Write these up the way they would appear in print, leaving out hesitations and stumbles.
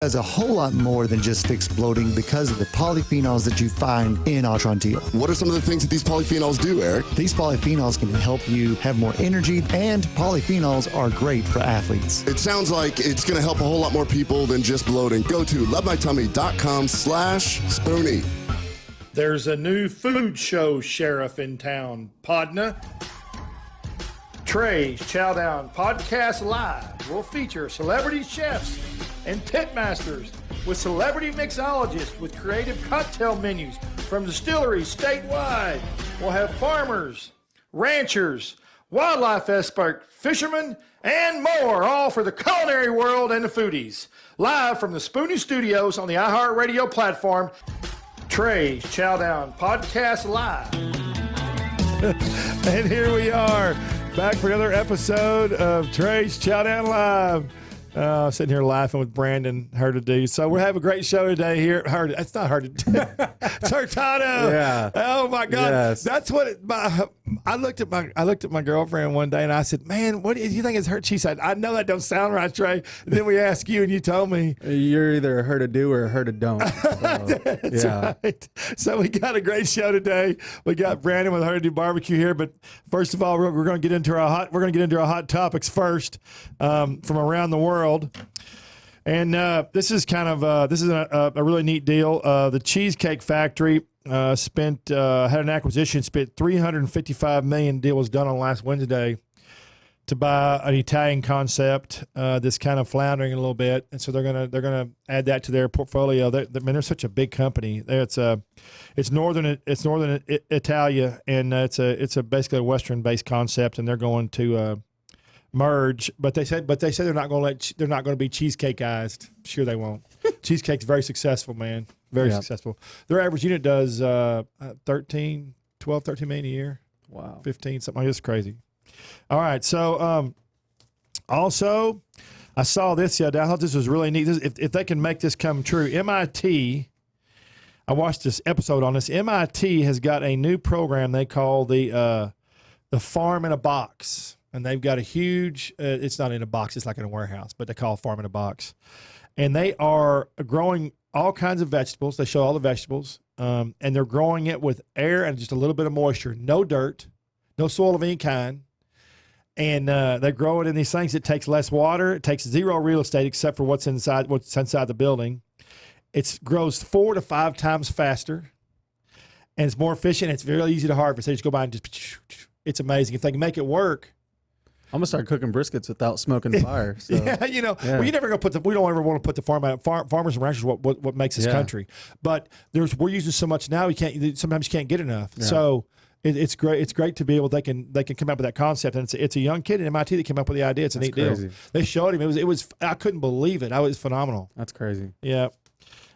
does a whole lot more than just fix bloating because of the polyphenols that you find in Atrantil. What are some of the things that these polyphenols do, Eric? These polyphenols can help you have more energy, and polyphenols are great for athletes. It sounds like it's going to help a whole lot more people than just bloating. Go to lovemytummy.com/Spoony. There's a new food show sheriff in town, Podna. Trey's Chowdown Podcast Live will feature celebrity chefs and pitmasters with celebrity mixologists with creative cocktail menus from distilleries statewide. We'll have farmers, ranchers, wildlife experts, fishermen, and more, all for the culinary world and the foodies. Live from the Spoony Studios on the iHeartRadio platform, Trey's Chowdown Podcast Live. And here we are, back for another episode of Trey's Chowdown Live. Sitting here laughing with Brandon Hurtado. So we're having a great show today here. It's not Hurtado. It's Hurtado. Yeah. Oh my God. Yes. That's what I looked at my girlfriend one day and I said, "Man, what do you think is hurt?" She said, "I know that don't sound right, Trey." And then we asked you and you told me You're either a her to do or a her to don't. So, That's right. So we got a great show today. We got Brandon with Hurtado Barbecue here, but first of all, we're going to get into our hot topics first from around the world. And this is kind of a really neat deal. The Cheesecake Factory had an acquisition, spent $355 million. Deal was done on last Wednesday to buy an Italian concept that's kind of floundering a little bit, and so they're gonna add that to their portfolio. They're such a big company. It's northern Italia, and it's basically a Western based concept, and they're going to merge, but they said they're not going to be cheesecakeized. Sure, they won't. Cheesecake's very successful, man. Very successful. Their average unit does 13 million a year. wow. 15, something like this. Crazy. All right. So, also, I saw this the other day. I thought this was really neat. If they can make this come true, MIT. I watched this episode on this. MIT has got a new program they call the Farm in a Box. And they've got a huge, it's not in a box, it's like in a warehouse, but they call it Farm in a Box. And they are growing all kinds of vegetables. They show all the vegetables. And they're growing it with air and just a little bit of moisture. No dirt, no soil of any kind. And they grow it in these things. It takes less water. It takes zero real estate except for what's inside the building. It grows 4 to 5 times faster. And it's more efficient. It's very easy to harvest. They just go by and just, it's amazing. If they can make it work. I'm gonna start cooking briskets without smoking fire. So. Well, you never gonna we don't ever want to put the farmers and ranchers what makes this country. But we're using so much now sometimes you can't get enough. Yeah. So it's great. It's great to be able they can come up with that concept, and it's a young kid at MIT that came up with the idea. It's a neat deal. They showed him. It was I couldn't believe it. It was phenomenal. That's crazy. Yeah,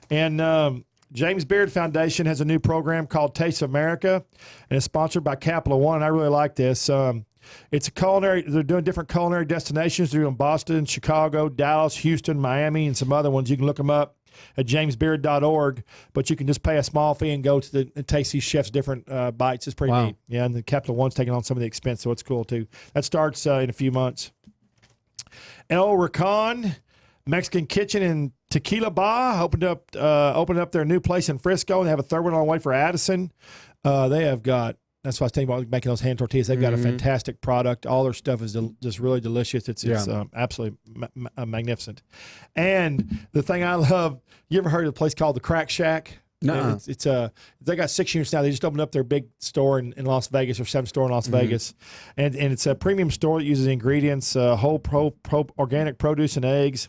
and. James Beard Foundation has a new program called Taste of America, and it's sponsored by Capital One. And I really like this. It's a culinary. They're doing different culinary destinations. They're doing Boston, Chicago, Dallas, Houston, Miami, and some other ones. You can look them up at jamesbeard.org. But you can just pay a small fee and go to and taste these chefs' different bites. It's pretty neat. Yeah, and the Capital One's taking on some of the expense, so it's cool too. That starts in a few months. El Rincon Mexican Kitchen in Tequila Bar opened up their new place in Frisco, and they have a third one on the way for Addison. They have got. That's why I was telling you about making those hand tortillas. They've got a fantastic product. All their stuff is just really delicious. It's absolutely magnificent. And the thing I love, you ever heard of a place called the Crack Shack? No. They got 6 units now. They just opened up their big store in Las Vegas, or 7th store in Las Vegas, and it's a premium store that uses ingredients, whole organic produce and eggs.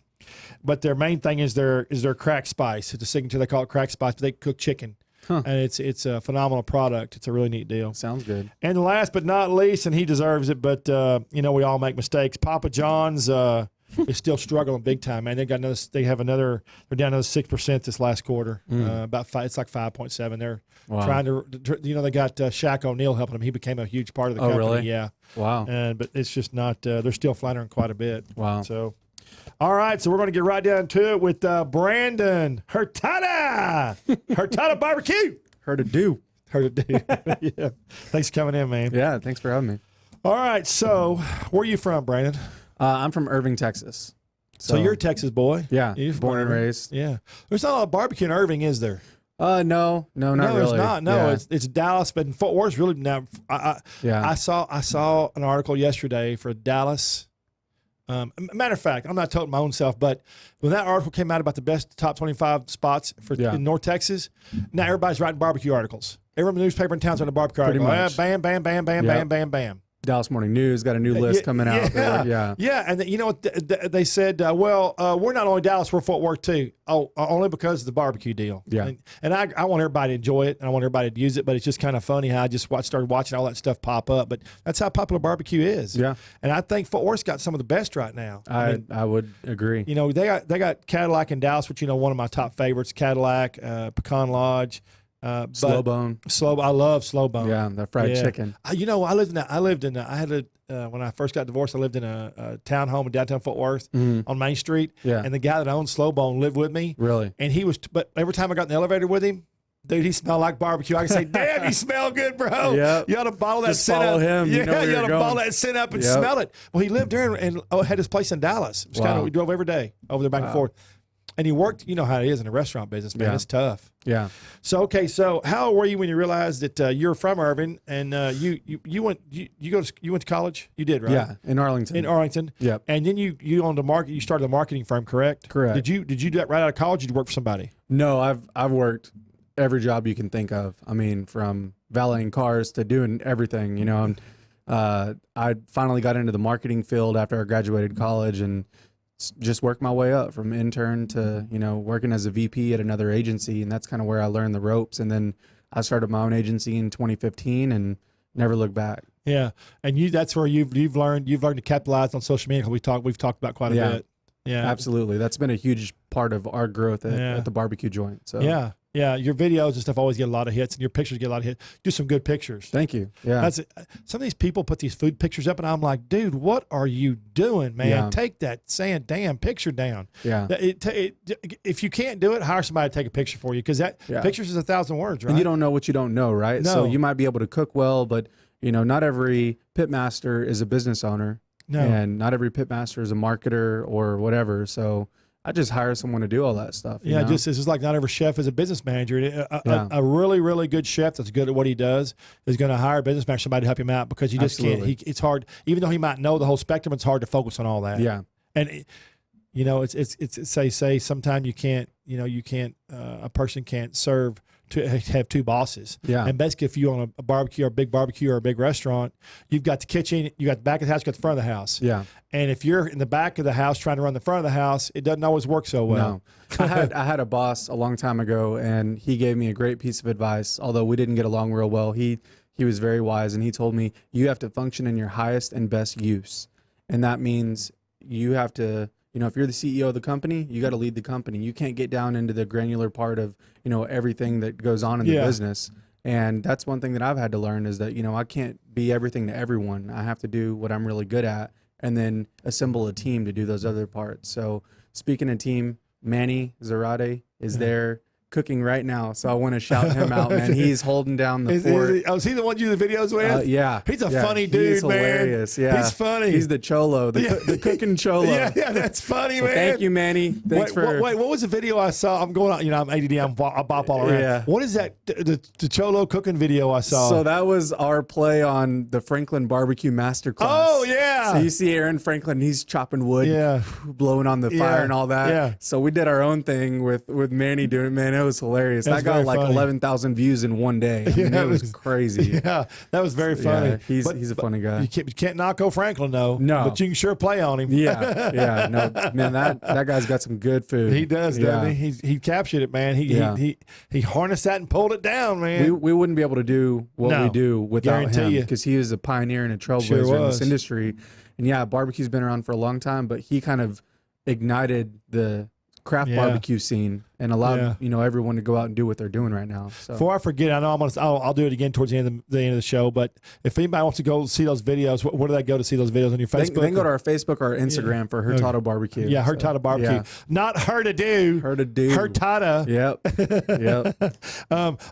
But their main thing is their crack spice. It's a signature. They call it crack spice. But they cook chicken. And it's a phenomenal product. It's a really neat deal. Does good. And last but not least, and he deserves it, but we all make mistakes. Papa John's is still struggling big time, man. They're down another 6% this last quarter. It's like 5.7. They're trying to, they got Shaq O'Neal helping them. He became a huge part of the company. Really? Yeah. Wow. But it's just not. They're still floundering quite a bit. Wow. So. All right, so we're going to get right down to it with Brandon Hurtado. Hurtado Barbecue. Hurtado. Yeah. Thanks for coming in, man. Yeah, thanks for having me. All right, so where are you from, Brandon? I'm from Irving, Texas. So you're a Texas boy. Yeah, You're born and raised. Yeah. There's not a lot of barbecue in Irving, is there? No, not really. There's not. No, Yeah. it's Dallas, but Fort Worth's really now. I saw an article yesterday for Dallas. Matter of fact, I'm not toting my own self, but when that article came out about the best top 25 spots in North Texas, now everybody's writing barbecue articles. Every newspaper in town's on a barbecue article. Bam, bam, bam, bam, bam, bam, bam. Dallas Morning News got a new list coming out. Yeah. And you know what? They said, we're not only Dallas, we're Fort Worth too. Oh, only because of the barbecue deal. Yeah. And I want everybody to enjoy it, and I want everybody to use it, but it's just kind of funny how I just started watching all that stuff pop up. But that's how popular barbecue is. Yeah. And I think Fort Worth's got some of the best right now. I would agree. You know, they got Cadillac in Dallas, which, one of my top favorites, Cadillac, Pecan Lodge. Slow bone. I love slow bone. Yeah, that fried chicken. When I first got divorced, I lived in a townhome in downtown Fort Worth on Main Street. Yeah. And the guy that owned Slow Bone lived with me. Really? And but every time I got in the elevator with him, dude, he smelled like barbecue. I can say, damn, you smell good, bro. Yep. You ought to bottle that Just scent follow up. him. Yeah, You know where you you're ought to going. bottle that scent up and smell it. Well, he lived there and had his place in Dallas. It was we drove every day over there back and forth. And he worked, you know how it is in the restaurant business, man. Yeah. It's tough. Yeah. So how old were you when you realized that you're from Irving and you went to college? You did, right? Yeah, in Arlington. In Arlington. Yep. And then you owned you started a marketing firm, correct? Correct. Did you do that right out of college? Or did you work for somebody? No, I've worked every job you can think of. I mean, from valeting cars to doing everything. I finally got into the marketing field after I graduated college and just worked my way up from intern to, working as a VP at another agency. And that's kind of where I learned the ropes. And then I started my own agency in 2015 and never looked back. Yeah. And that's where you've learned to capitalize on social media. We've talked about quite a bit. Yeah, absolutely. That's been a huge part of our growth at the barbecue joint. So yeah, your videos and stuff always get a lot of hits, and your pictures get a lot of hits. Do some good pictures. Thank you. Yeah, some of these people put these food pictures up, and I'm like, dude, what are you doing, man? Yeah. Take that damn picture down. Yeah. If you can't do it, hire somebody to take a picture for you, because pictures is 1,000 words, right? And you don't know what you don't know, right? No. So you might be able to cook well, but not every pitmaster is a business owner. No. And not every pitmaster is a marketer or whatever. So I just hire someone to do all that stuff. You know? This is like not every chef is a business manager. A really, really good chef that's good at what he does is going to hire a business manager, somebody to help him out, because you just can't. It's hard, even though he might know the whole spectrum. It's hard to focus on all that. Yeah, and it's say sometimes you can't. A person can't serve to have two bosses. Yeah. And basically, if you own a barbecue or a big barbecue or a big restaurant, you've got the kitchen, you got the back of the house, you got the front of the house. Yeah. And if you're in the back of the house trying to run the front of the house, it doesn't always work so well. No. I had a boss a long time ago, and he gave me a great piece of advice. Although we didn't get along real well, he was very wise, and he told me you have to function in your highest and best use, and that means you have to. If you're the CEO of the company, you got to lead the company. You can't get down into the granular part of, everything that goes on in the business. And that's one thing that I've had to learn is that, I can't be everything to everyone. I have to do what I'm really good at and then assemble a team to do those other parts. So speaking of team, Manny Zarate is there cooking right now. So I want to shout him out, man. He's holding down the fort. Is he the one you do the videos with? Yeah. He's a funny dude, he's hilarious. man. Yeah. He's funny. He's the cholo, the cooking cholo. Yeah, that's funny, man. Thank you, Manny. Thanks for. Wait, what was the video I saw? I'm going on, I'm ADD, I bop all around. Yeah. What is that, the cholo cooking video I saw? So that was our play on the Franklin Barbecue Masterclass. Oh, yeah. So you see Aaron Franklin, he's chopping wood, blowing on the fire and all that. Yeah. So we did our own thing with Manny doing it. Man, it was hilarious. That got like 11,000 views in one day. I mean, it was crazy. Yeah, that was very funny. Yeah, he's a funny guy. You can't knock O Franklin, though. No. But you can sure play on him. Yeah. No, man, that guy's got some good food. He does, doesn't he? He captured it, man. He harnessed that and pulled it down, man. We wouldn't be able to do what we do without him, because he is a pioneer and a trailblazer in this industry. And barbecue's been around for a long time, but he kind of ignited the craft barbecue scene and allowed everyone to go out and do what they're doing right now. So. Before I forget, I know I'll do it again towards the end of the show. But if anybody wants to go see those videos, where do they go to see those videos on your Facebook? They can go to our Facebook or Instagram for Hurtado Barbecue. Yeah, Hurtado Barbecue, not Hurtado. Hurtado. Yep.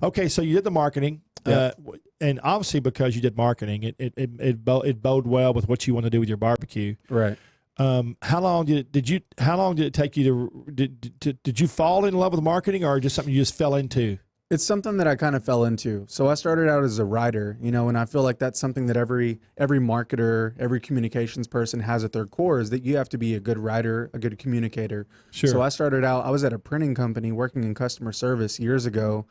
Okay, so you did the marketing, and obviously because you did marketing, it bode well with what you want to do with your barbecue. Right. How long did it take you did you fall in love with marketing, or just something you just fell into? It's something that I kind of fell into. So I started out as a writer, and I feel like that's something that every marketer, every communications person has at their core, is that you have to be a good writer, a good communicator. Sure. So I started out, I was at a printing company working in customer service years ago,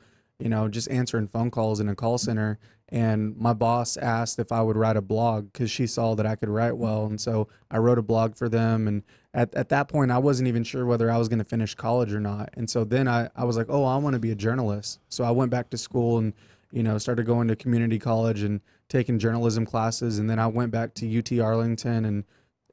just answering phone calls in a call center. And my boss asked if I would write a blog because she saw that I could write well. And so I wrote a blog for them. And at that point, I wasn't even sure whether I was going to finish college or not. And so then I was like, oh, I want to be a journalist. So I went back to school and, started going to community college and taking journalism classes. And then I went back to UT Arlington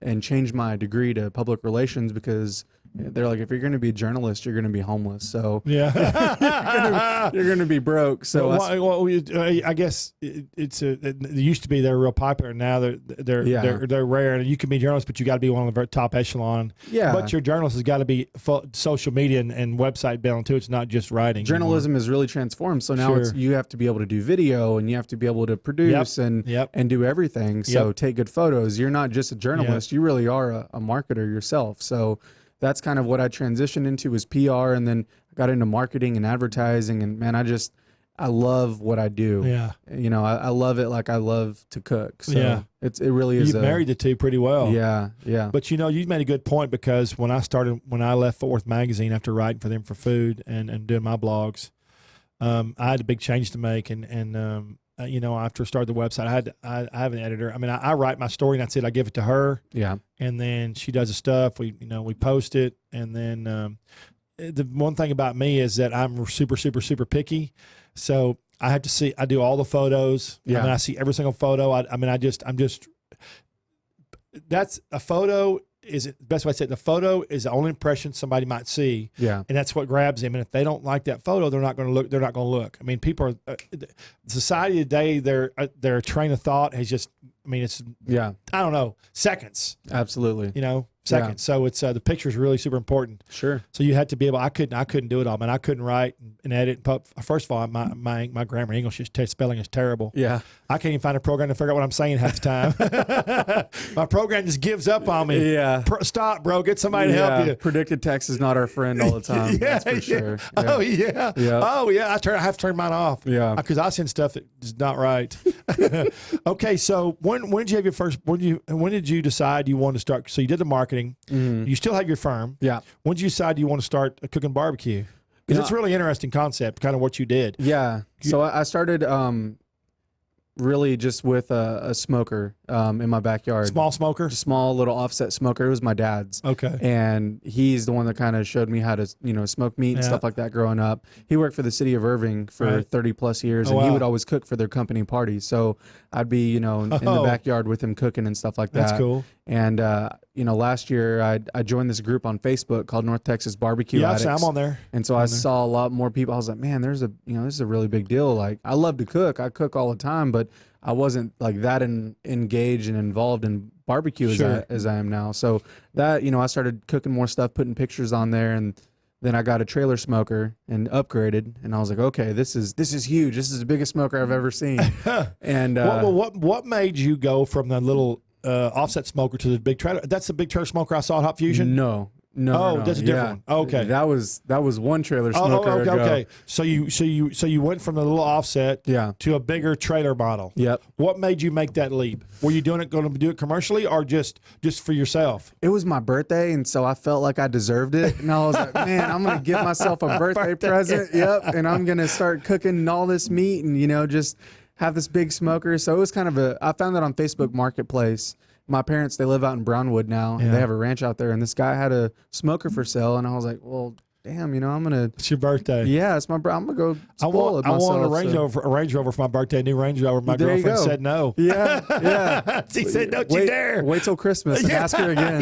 and changed my degree to public relations because they're like, if you're going to be a journalist, you're going to be homeless. So yeah, you're going to be broke. So I guess it used to be they're real popular. Now they're rare. And you can be a journalist, but you got to be one of the top echelon. Yeah. But your journalist has got to be social media and website bound too. It's not just writing. Journalism is really transformed. So now you have to be able to do video and you have to be able to produce and do everything. So take good photos. You're not just a journalist. You really are a marketer yourself. So that's kind of what I transitioned into, was PR, and then I got into marketing and advertising, and man, I love what I do. Yeah. I love it like I love to cook. So it really is. You've married the two pretty well. Yeah. Yeah. But you made a good point, because when I left Fort Worth Magazine after writing for them for food and doing my blogs, I had a big change to make, and after I started the website, I have an editor. I mean, I write my story and that's it. I give it to her. Yeah. And then she does the stuff. We post it. And then the one thing about me is that I'm super, super, super picky. So I have to see, I do all the photos. Yeah. I mean, I see every single photo. That's a photo. Is it the best way to say it? The photo is the only impression somebody might see. Yeah. And that's what grabs them. And if they don't like that photo, they're not going to look. They're not going to look. I mean, people are, society today, their train of thought has just, it's, I don't know, seconds. Absolutely. Seconds. So it's, the picture is really super important. Sure. So you had to be able, I couldn't do it all, man. I couldn't write and edit. First of all, my grammar English spelling is terrible. Yeah. I can't even find a program to figure out what I'm saying half the time. My program just gives up on me. Yeah. Stop, bro. Get somebody to help you. Predicted text is not our friend all the time. That's for sure. Yeah. Oh yeah. Yeah. Oh yeah. I have to turn mine off. Yeah. Because I send stuff that is not right. Okay. So when did you have your first? When did you decide you wanted to start? So you did the marketing. You still have your firm. Yeah. When did you decide you want to start cooking barbecue? Because it's a really interesting concept, kind of what you did. Yeah. So I started really just with a smoker in my backyard. Small smoker? Small little offset smoker. It was my dad's. Okay. And he's the one that kind of showed me how to, smoke meat and stuff like that growing up. He worked for the city of Irving for 30 plus years, and he would always cook for their company parties. So I'd be, in the backyard with him cooking and stuff like that. That's cool. And, last year I joined this group on Facebook called North Texas Barbecue Addicts. I'm on there. And so I saw a lot more people. I was like, man, this is a really big deal. Like, I love to cook. I cook all the time, but I wasn't like that engaged and involved in barbecue as I am now. So that, I started cooking more stuff, putting pictures on there, and then I got a trailer smoker and upgraded, and I was like, okay, this is huge. This is the biggest smoker I've ever seen. And what made you go from the little offset smoker to the big trailer? That's the big trailer smoker I saw at Hot Fusion? No. That's a different one. Okay. That was one trailer smoker ago. Okay. So you went from the little offset to a bigger trailer model. Yep. What made you make that leap? Were you going to do it commercially or just for yourself? It was my birthday, and so I felt like I deserved it. And I was like, man, I'm going to give myself a birthday present. Yep. And I'm going to start cooking all this meat and, just have this big smoker. So it was kind of I found that on Facebook Marketplace. My parents, they live out in Brownwood now, and they have a ranch out there, and this guy had a smoker for sale, and I was like, well, damn, I'm going to... It's your birthday. Yeah, it's I'm going to go spoil it myself. I wanted a Range Rover for my birthday, a new Range Rover. My girlfriend said no. Yeah. She said, don't you dare. Wait till Christmas and ask her again.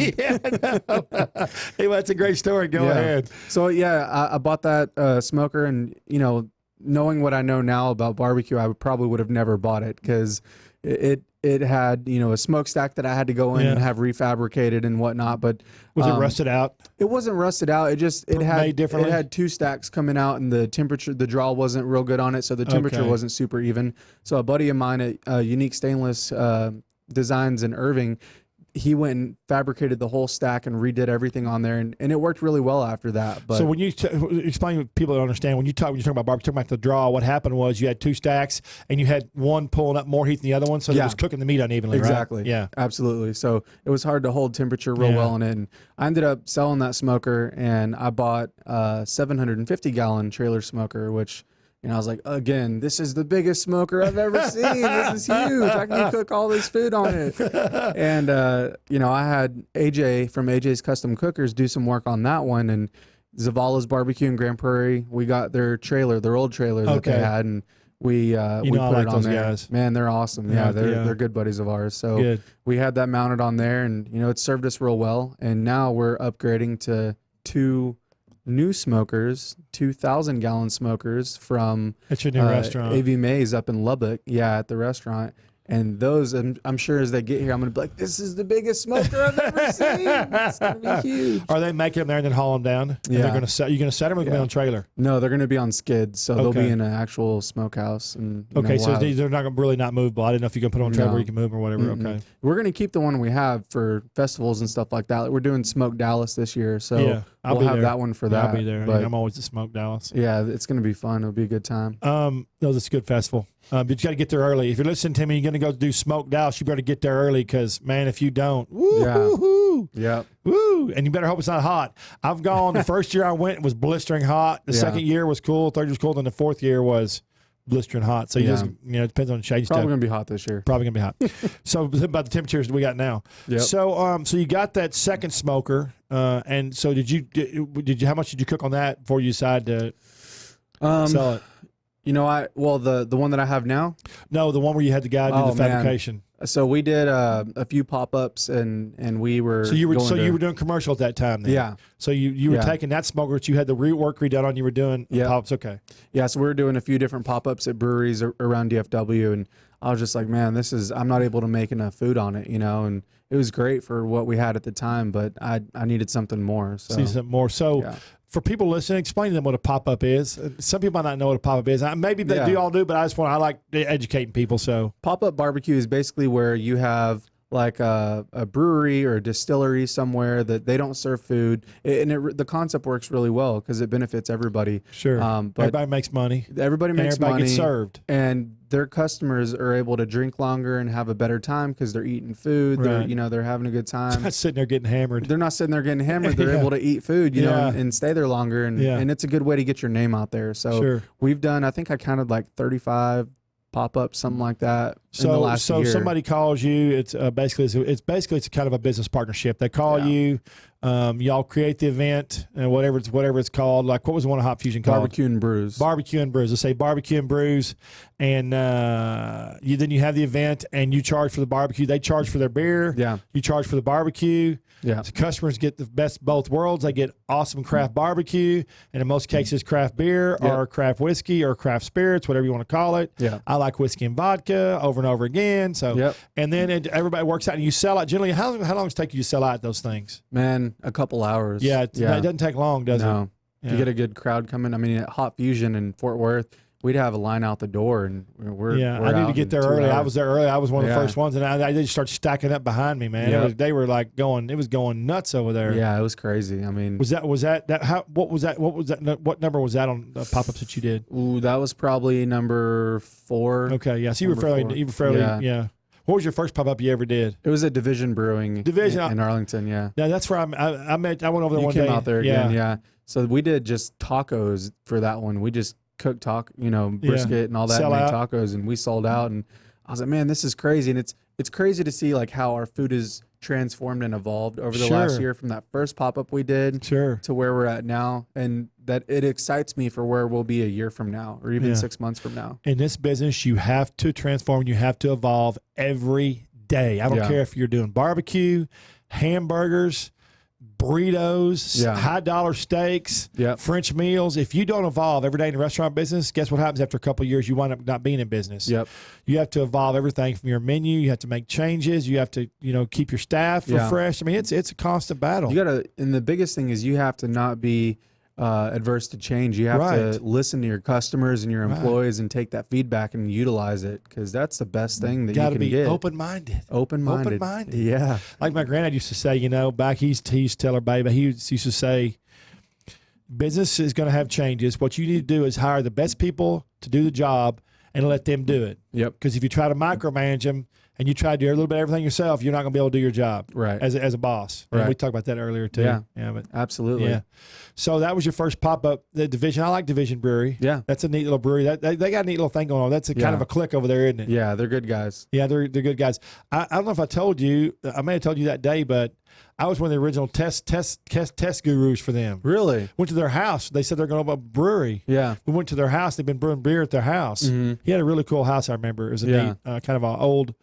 Hey, well, that's a great story. Go ahead. So, I bought that smoker, and, knowing what I know now about barbecue, I probably would have never bought it, because it had, a smokestack that I had to go in and have refabricated and whatnot. But was it rusted out? It wasn't rusted out. It had two stacks coming out, and the temperature, the draw wasn't real good on it, so the temperature wasn't super even. So a buddy of mine at Unique Stainless Designs in Irving, he went and fabricated the whole stack and redid everything on there, and it worked really well after that. But so when you explain to people that understand, when you're talking about barbecue, talking about the draw, what happened was you had 2 stacks and you had one pulling up more heat than the other one, so it was cooking the meat unevenly, exactly. right? Yeah, absolutely. So it was hard to hold temperature real well in it. And I ended up selling that smoker, and I bought a 750-gallon trailer smoker, which, you know, I was like, again, this is the biggest smoker I've ever seen. This is huge. I can cook all this food on it. And, you know, I had AJ from AJ's Custom Cookers do some work on that one. And Zavala's Barbecue in Grand Prairie, we got their trailer, their old trailer that they had. And we put it on there. Guys. Man, they're awesome. Yeah, they're good buddies of ours. So we had that mounted on there, and, you know, it served us real well. And now we're upgrading to 2 new smokers, 2,000-gallon smokers from at your new restaurant, AV Mays up in Lubbock. Yeah, at the restaurant. And those, I'm sure as they get here, I'm going to be like, this is the biggest smoker I've ever seen. It's going to be huge. Are they making them there and then haul them down? And they're going to set. You're going to set them or be on trailer? No, they're going to be on skids, so they'll be in an actual smokehouse. And so they're not really not movable. I didn't know if you can put them on trailer where you can move them or whatever. Okay. We're going to keep the one we have for festivals and stuff like that. Like, we're doing Smoke Dallas this year, so we'll have that one for that. I'll be there. But I'm always at Smoke Dallas. Yeah, it's going to be fun. It'll be a good time. It's a good festival. But you got to get there early. If you're listening to me, you're going to go do Smoke Dallas, you better get there early because, man, if you don't, woo, and you better hope it's not hot. I've gone, the first year I went, it was blistering hot. The second year was cool. Third year was cool. Then the fourth year was blistering hot. So you just, it depends on the shade. Probably going to be hot this year. Probably going to be hot. So about the temperatures that we got now. Yep. So you got that second smoker. And so did you, how much did you cook on that before you decided to sell it? You know, the one that I have now? No, the one where you had the guy do the fabrication. Man. So we did a few pop-ups and we were you were doing commercial at that time then? Yeah. So you were taking that smoker that you had the work redone on, you were doing pop-ups, okay. Yeah, so we were doing a few different pop-ups at breweries around DFW, and I was just like, man, I'm not able to make enough food on it, you know, and it was great for what we had at the time, but I needed something more. So for people listening, explain to them what a pop-up is. Some people might not know what a pop-up is. Maybe they do all do, but I like educating people. So pop-up barbecue is basically where you have like a brewery or a distillery somewhere that they don't serve food, and the concept works really well because it benefits everybody. Sure, but everybody makes money. Everybody makes money. Gets served, and their customers are able to drink longer and have a better time because they're eating food. Right. They're having a good time. Not sitting there getting hammered. They're not sitting there getting hammered. They're able to eat food, you know, and stay there longer, and it's a good way to get your name out there. So we've done, I think I counted like 35 pop-ups, something like that. In the last year. Somebody calls you. It's basically kind of a business partnership. They call you. Y'all create the event and whatever it's called. Like, what was the one of Hot Fusion called? Barbecue and Brews. Barbecue and Brews. Let's say Barbecue and Brews, and then you have the event and you charge for the barbecue. They charge for their beer. Yeah. You charge for the barbecue. Yeah. So customers get the best of both worlds. They get awesome craft barbecue, and in most cases, craft beer or craft whiskey or craft spirits, whatever you want to call it. Yeah. I like whiskey and vodka over and over again. So, and then everybody works out, and you sell out. Generally, how long does it take you to sell out those things? Man, a couple hours. Yeah, it doesn't take long, does it? No. You get a good crowd coming. I mean, at Hot Fusion in Fort Worth, we'd have a line out the door, and we're I need to get there early. I was there early. I was one of the first ones, and they just started stacking up behind me, man. They were like going. It was going nuts over there. Yeah, it was crazy. I mean, what number was that on the pop-ups that you did? Ooh, that was probably number 4. Okay, yeah. So you were fairly. What was your first pop-up you ever did? It was at Division Brewing in Arlington, yeah. Yeah, that's where I went over there one day. You came out there again, yeah. So we did just tacos for that one. We just cooked brisket and all that, and made tacos, and we sold out. And I was like, man, this is crazy. And it's crazy to see like how our food is transformed and evolved over the last year from that first pop-up we did to where we're at now. And that it excites me for where we'll be a year from now or even 6 months from now. In this business, you have to transform. You have to evolve every day. I don't care if you're doing barbecue, hamburgers, burritos, high dollar steaks, French meals. If you don't evolve every day in the restaurant business, guess what happens after a couple of years? You wind up not being in business. Yep. You have to evolve everything from your menu. You have to make changes. You have to, keep your staff refreshed. I mean, it's a constant battle. And the biggest thing is you have to not be adverse to change. You have to listen to your customers and your employees and take that feedback and utilize it, because that's the best thing that you can get. Got to be open-minded. Open-minded. Yeah. Like my granddad used to say, you know, back he used to tell everybody, but he used to say, business is going to have changes. What you need to do is hire the best people to do the job and let them do it. Yep. Because if you try to micromanage them and you try to do a little bit of everything yourself, you're not going to be able to do your job as a boss. Right. And we talked about that earlier too. Yeah. But Absolutely. yeah. So that was your first pop-up, the Division. I like Division Brewery. Yeah. That's a neat little brewery. They got a neat little thing going on. That's kind of a clique over there, isn't it? Yeah, they're good guys. Yeah, they're good guys. I don't know if I told you. I may have told you that day, but I was one of the original test gurus for them. Really? Went to their house. They said they're going to open a brewery. Yeah. We went to their house. They've been brewing beer at their house. Mm-hmm. He had a really cool house. I remember it was a neat, kind of an old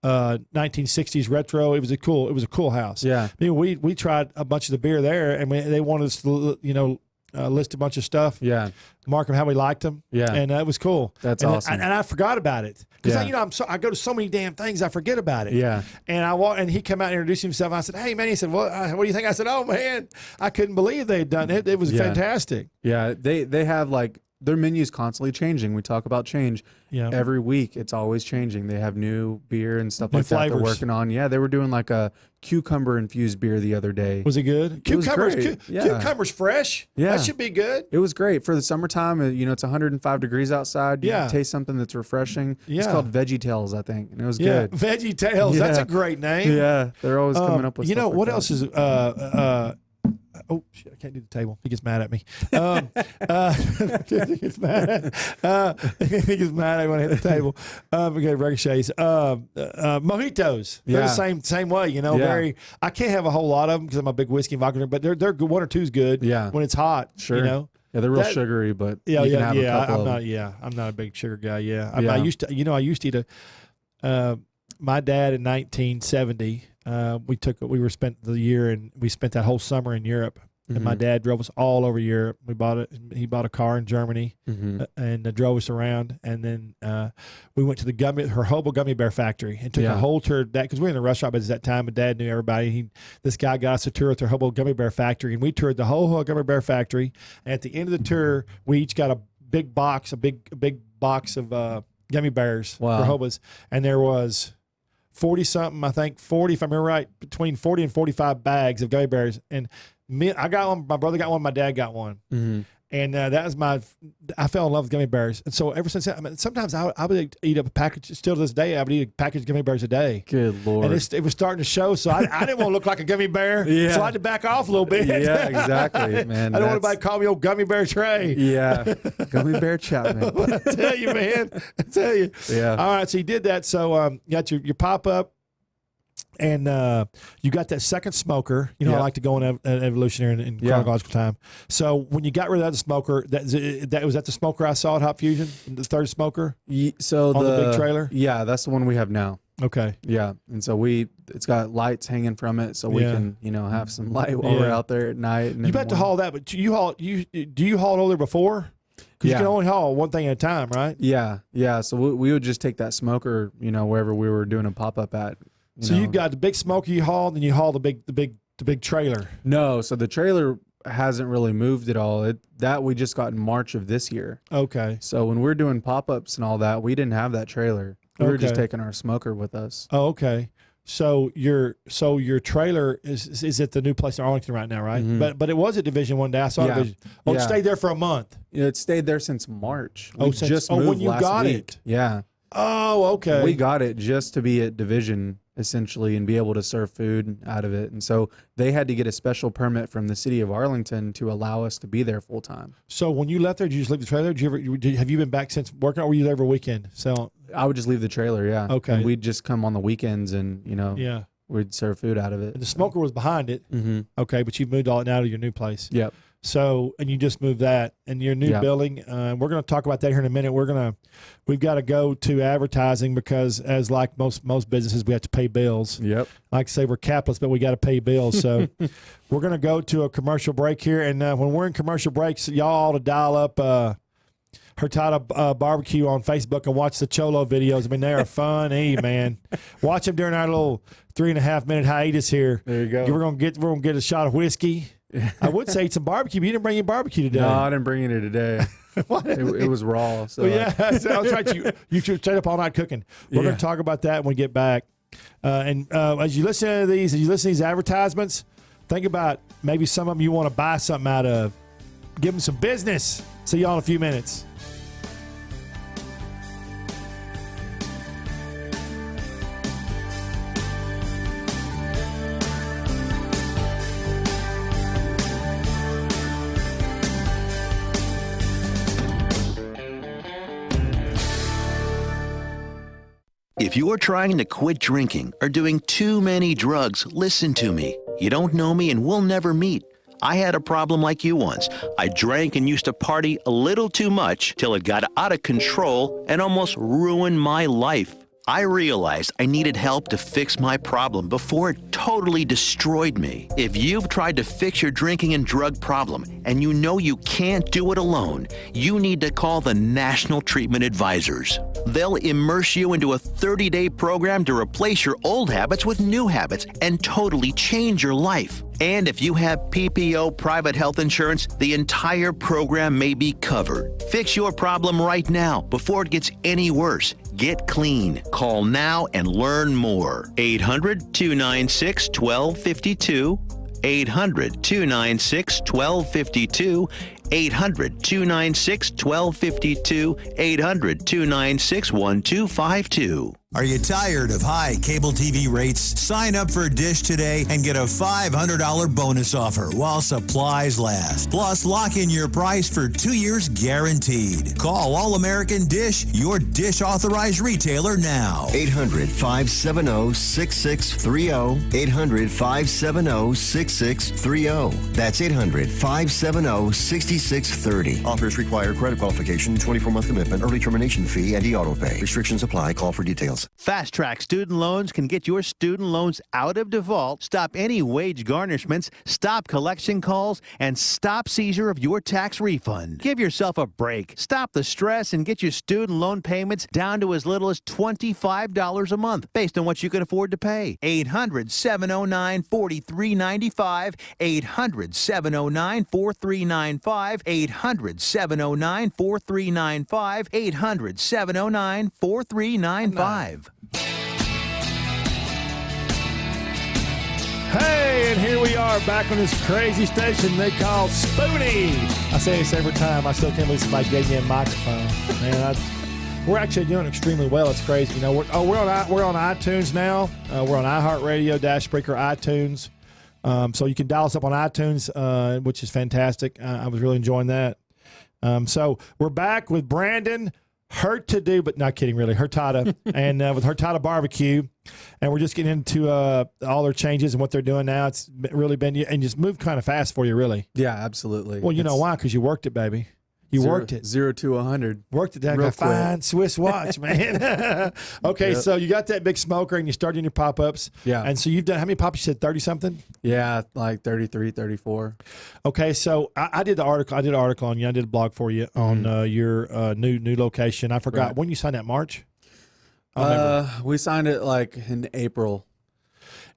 1960s retro. It was a cool house. Yeah. I mean, we tried a bunch of the beer there, and they wanted us to list a bunch of stuff. Yeah. Mark them how we liked them. Yeah. And it was cool. That's and awesome. And I forgot about it because I go to so many damn things I forget about it. Yeah. And he came out and introduced himself. And I said, "Hey man," he said, "What do you think?" I said, "Oh man, I couldn't believe they'd done it. It was fantastic." Yeah. They have like their menu's constantly changing. We talk about change. Yeah. Every week it's always changing. They have new beer and stuff New like that flavors. they're working on. Yeah, they were doing like a cucumber infused beer the other day. Was it good? It was Cucumbers, great. Yeah. cucumbers fresh. Yeah. That should be good. It was great for the summertime. It's 105 degrees outside. You taste something that's refreshing. Yeah. It's called Veggie Tales, I think, and it was good. Veggie Tales. That's a great name. Yeah, they're always coming up with. You know stuff what like else is oh shit! I can't do the table. He gets mad at me. He gets mad. He gets mad at me when I hit the table. We got ricochets. Mojitos. They're the same way. You know, very. I can't have a whole lot of them because I'm a big whiskey and vodka drinker, but they're good. One or two's good. Yeah. When it's hot. Sure. You know. Yeah, they're real sugary, but you can have a couple of them. I'm not a big sugar guy. I used to eat my dad in 1970. We spent the year and we spent that whole summer in Europe. And my dad drove us all over Europe. He bought a car in Germany and drove us around. And then we went to the Hurtado Gummy Bear Factory and took a whole tour of that because we were in the restaurant business at that time. And Dad knew everybody. This guy got us a tour at the Hurtado Gummy Bear Factory, and we toured the whole Gummy Bear Factory. And at the end of the tour, we each got a big box of gummy bears for Hobos, and there was 40 something, I think 40 if I remember right, between 40 and 45 bags of gummy bears. And I got one, my brother got one, my dad got one. And that was I fell in love with gummy bears. And so ever since then, sometimes I would eat a package, still to this day, I would eat a package of gummy bears a day. Good Lord. And it was starting to show, so I didn't want to look like a gummy bear, so I had to back off a little bit. Yeah, exactly, man. I don't want anybody to call me old gummy bear Trey. Yeah, Gummy Bear Chapman. I tell you, man. I tell you. Yeah. All right, so you did that. So you got your pop-up. And you got that second smoker. You know, I like to go in evolutionary in chronological time. So when you got rid of that smoker, that was that the smoker I saw at Hop Fusion, the third smoker. So on the big trailer. Yeah, that's the one we have now. Okay. Yeah, and so it's got lights hanging from it, so we can have some light while we're out there at night. And you have to haul that, but do you haul it over there before? Because you can only haul one thing at a time, right? Yeah. So we would just take that smoker, wherever we were doing a pop up at. You got the big smoker you hauled, and you haul the big trailer. No, so the trailer hasn't really moved at all. That we just got in March of this year. Okay. So when we're doing pop ups and all that, we didn't have that trailer. We were just taking our smoker with us. Oh, okay. So your trailer is at the new place in Arlington right now, right? But it was at Division 1 day. I saw it. It stayed there for a month. It stayed there since March. When you got it. Yeah. Oh, okay. We got it just to be at Division, essentially, and be able to serve food out of it. And so they had to get a special permit from the city of Arlington to allow us to be there full time. So when you left there, did you just leave the trailer? Have you been back since working, or were you there every weekend? So I would just leave the trailer, yeah. Okay. And we'd just come on the weekends and, we'd serve food out of it. And the smoker was behind it. Okay, but you've moved all it now to your new place. Yep. So, and you just moved that and your new building. We're going to talk about that here in a minute. We've got to go to advertising because, as like most businesses, we have to pay bills. Yep. Like I say, we're capitalists, but we got to pay bills. So, we're going to go to a commercial break here. And when we're in commercial breaks, y'all ought to dial up Hurtado Barbecue on Facebook and watch the Cholo videos. I mean, they are funny, man. Watch them during our little 3.5 minute hiatus here. There you go. We're gonna get a shot of whiskey. I would say eat some barbecue, but you didn't bring any barbecue today. No, I didn't bring any today. it was raw. So So I was right. You should stay up all night cooking. We're going to talk about that when we get back. As you listen to these advertisements, think about maybe some of them you want to buy something out of. Give them some business. See y'all in a few minutes. If you're trying to quit drinking or doing too many drugs, listen to me. You don't know me and we'll never meet. I had a problem like you once. I drank and used to party a little too much till it got out of control and almost ruined my life. I realized I needed help to fix my problem before it totally destroyed me. If you've tried to fix your drinking and drug problem and you know you can't do it alone, you need to call the National Treatment Advisors. They'll immerse you into a 30-day program to replace your old habits with new habits and totally change your life. And if you have PPO private health insurance, the entire program may be covered. Fix your problem right now before it gets any worse. Get clean. Call now and learn more. 800-296-1252. 800-296-1252. 800-296-1252. 800-296-1252. Are you tired of high cable TV rates? Sign up for Dish today and get a $500 bonus offer while supplies last. Plus, lock in your price for 2 years guaranteed. Call All American Dish, your Dish authorized retailer now. 800-570-6630. 800-570-6630. That's 800-570-6630. Offers require credit qualification, 24-month commitment, early termination fee, and e-auto pay. Restrictions apply. Call for details. Fast Track Student Loans can get your student loans out of default, stop any wage garnishments, stop collection calls, and stop seizure of your tax refund. Give yourself a break. Stop the stress and get your student loan payments down to as little as $25 a month based on what you can afford to pay. 800-709-4395. 800-709-4395. 800-709-4395. 800-709-4395. Hey, and here we are back on this crazy station they call Spoony. I say this every time. I still can't believe somebody gave me a microphone. Man, we're actually doing extremely well. It's crazy. You know, we're on iTunes now. We're on iHeartRadio, Spreaker, iTunes. So you can dial us up on iTunes, which is fantastic. I was really enjoying that. So we're back with Brandon Hurtado, but not kidding, really, Hurtado, and with Hurtado Barbecue, and we're just getting into all their changes and what they're doing now. It's really been, and just moved kind of fast for you, really. Yeah, absolutely. Well, you know why? Because you worked it, baby. You worked it. 0 to 100. Worked it like a fine Swiss watch, man. Okay, so you got that big smoker and you started in your pop-ups. Yeah. And so you've done, how many pop-ups? You said 30-something? Yeah, like 33, 34. Okay, so I did the article. I did an article on you. I did a blog for you on your new location. I forgot. When you signed that, March? We signed it like in April.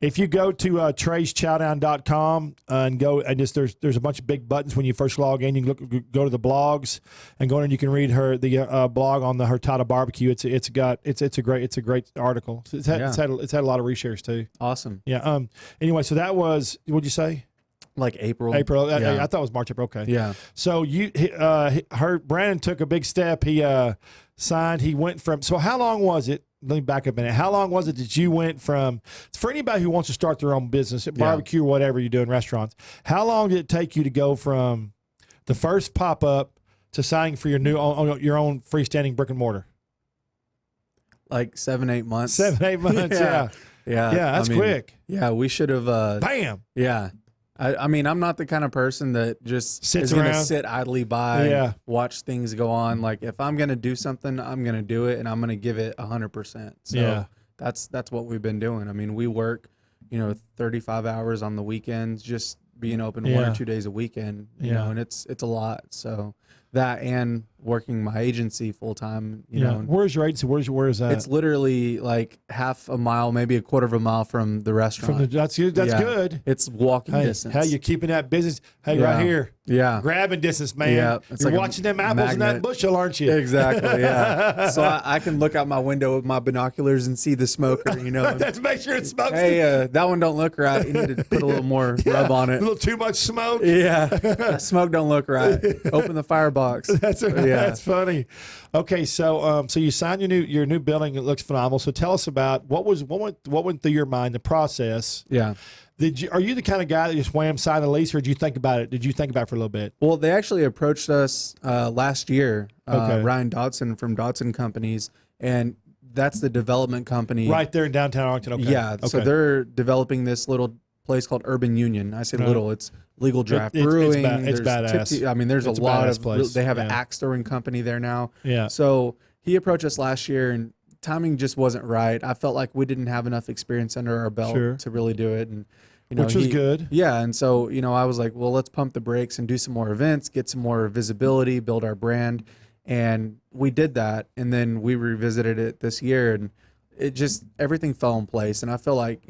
If you go to treyschowdown.com and go and just there's a bunch of big buttons when you first log in. You can go to the blogs and go in and you can read the blog on the Hurtado Barbecue. It's a great article. It's had a lot of reshares too. Awesome. Yeah. Anyway, so that was, what'd you say? Like April. April. Yeah. I thought it was March, April. Okay. Yeah. So Brandon took a big step. He signed. He went from. So how long was it? Let me back up a minute. How long was it that you went from, for anybody who wants to start their own business, barbecue or whatever you do in restaurants, how long did it take you to go from the first pop-up to signing for your own freestanding brick and mortar? Like 7-8 months. 7-8 months, yeah. Yeah, that's quick. Yeah, we should have. Bam! Yeah. I mean, I'm not the kind of person that just sits is going to around, sit idly by and watch things go on. Like, if I'm going to do something, I'm going to do it, and I'm going to give it 100%. So that's what we've been doing. I mean, we work, 35 hours on the weekends, just being open 1 or 2 days a weekend, you know, and it's a lot. So that, and working my agency full time. You know, where's your agency? Where is that? it's literally like half a mile, maybe a quarter of a mile from the restaurant. That's good. That's good. It's walking distance. How you keeping that business? Hey, right here. Yeah. Grabbing distance, man. Yeah. You're like watching them apples in that bushel, aren't you? Exactly. Yeah. So I can look out my window with my binoculars and see the smoker. You know. That's make sure it smokes. Hey, that one don't look right. You need to put a little more rub on it. A little too much smoke. Yeah. That smoke don't look right. Open the firebox. That's funny. Okay, so you signed your new building. It looks phenomenal. So tell us about what went through your mind, the process. Yeah. Are you the kind of guy that just wham sign the lease, or did you think about it? Did you think about it for a little bit? Well, they actually approached us last year. Ryan Dodson from Dodson Companies, and that's the development company right there in downtown Arlington. Okay. Yeah. Okay. So they're developing this little place called Urban Union. I say little. It's legal draft brewing. It's badass. I mean, there's a lot of place. They have an axe throwing company there now. Yeah. So he approached us last year, and timing just wasn't right. I felt like we didn't have enough experience under our belt to really do it, and which was good. Yeah, and so I was like, well, let's pump the brakes and do some more events, get some more visibility, build our brand, and we did that. And then we revisited it this year, and it just everything fell in place. And I feel like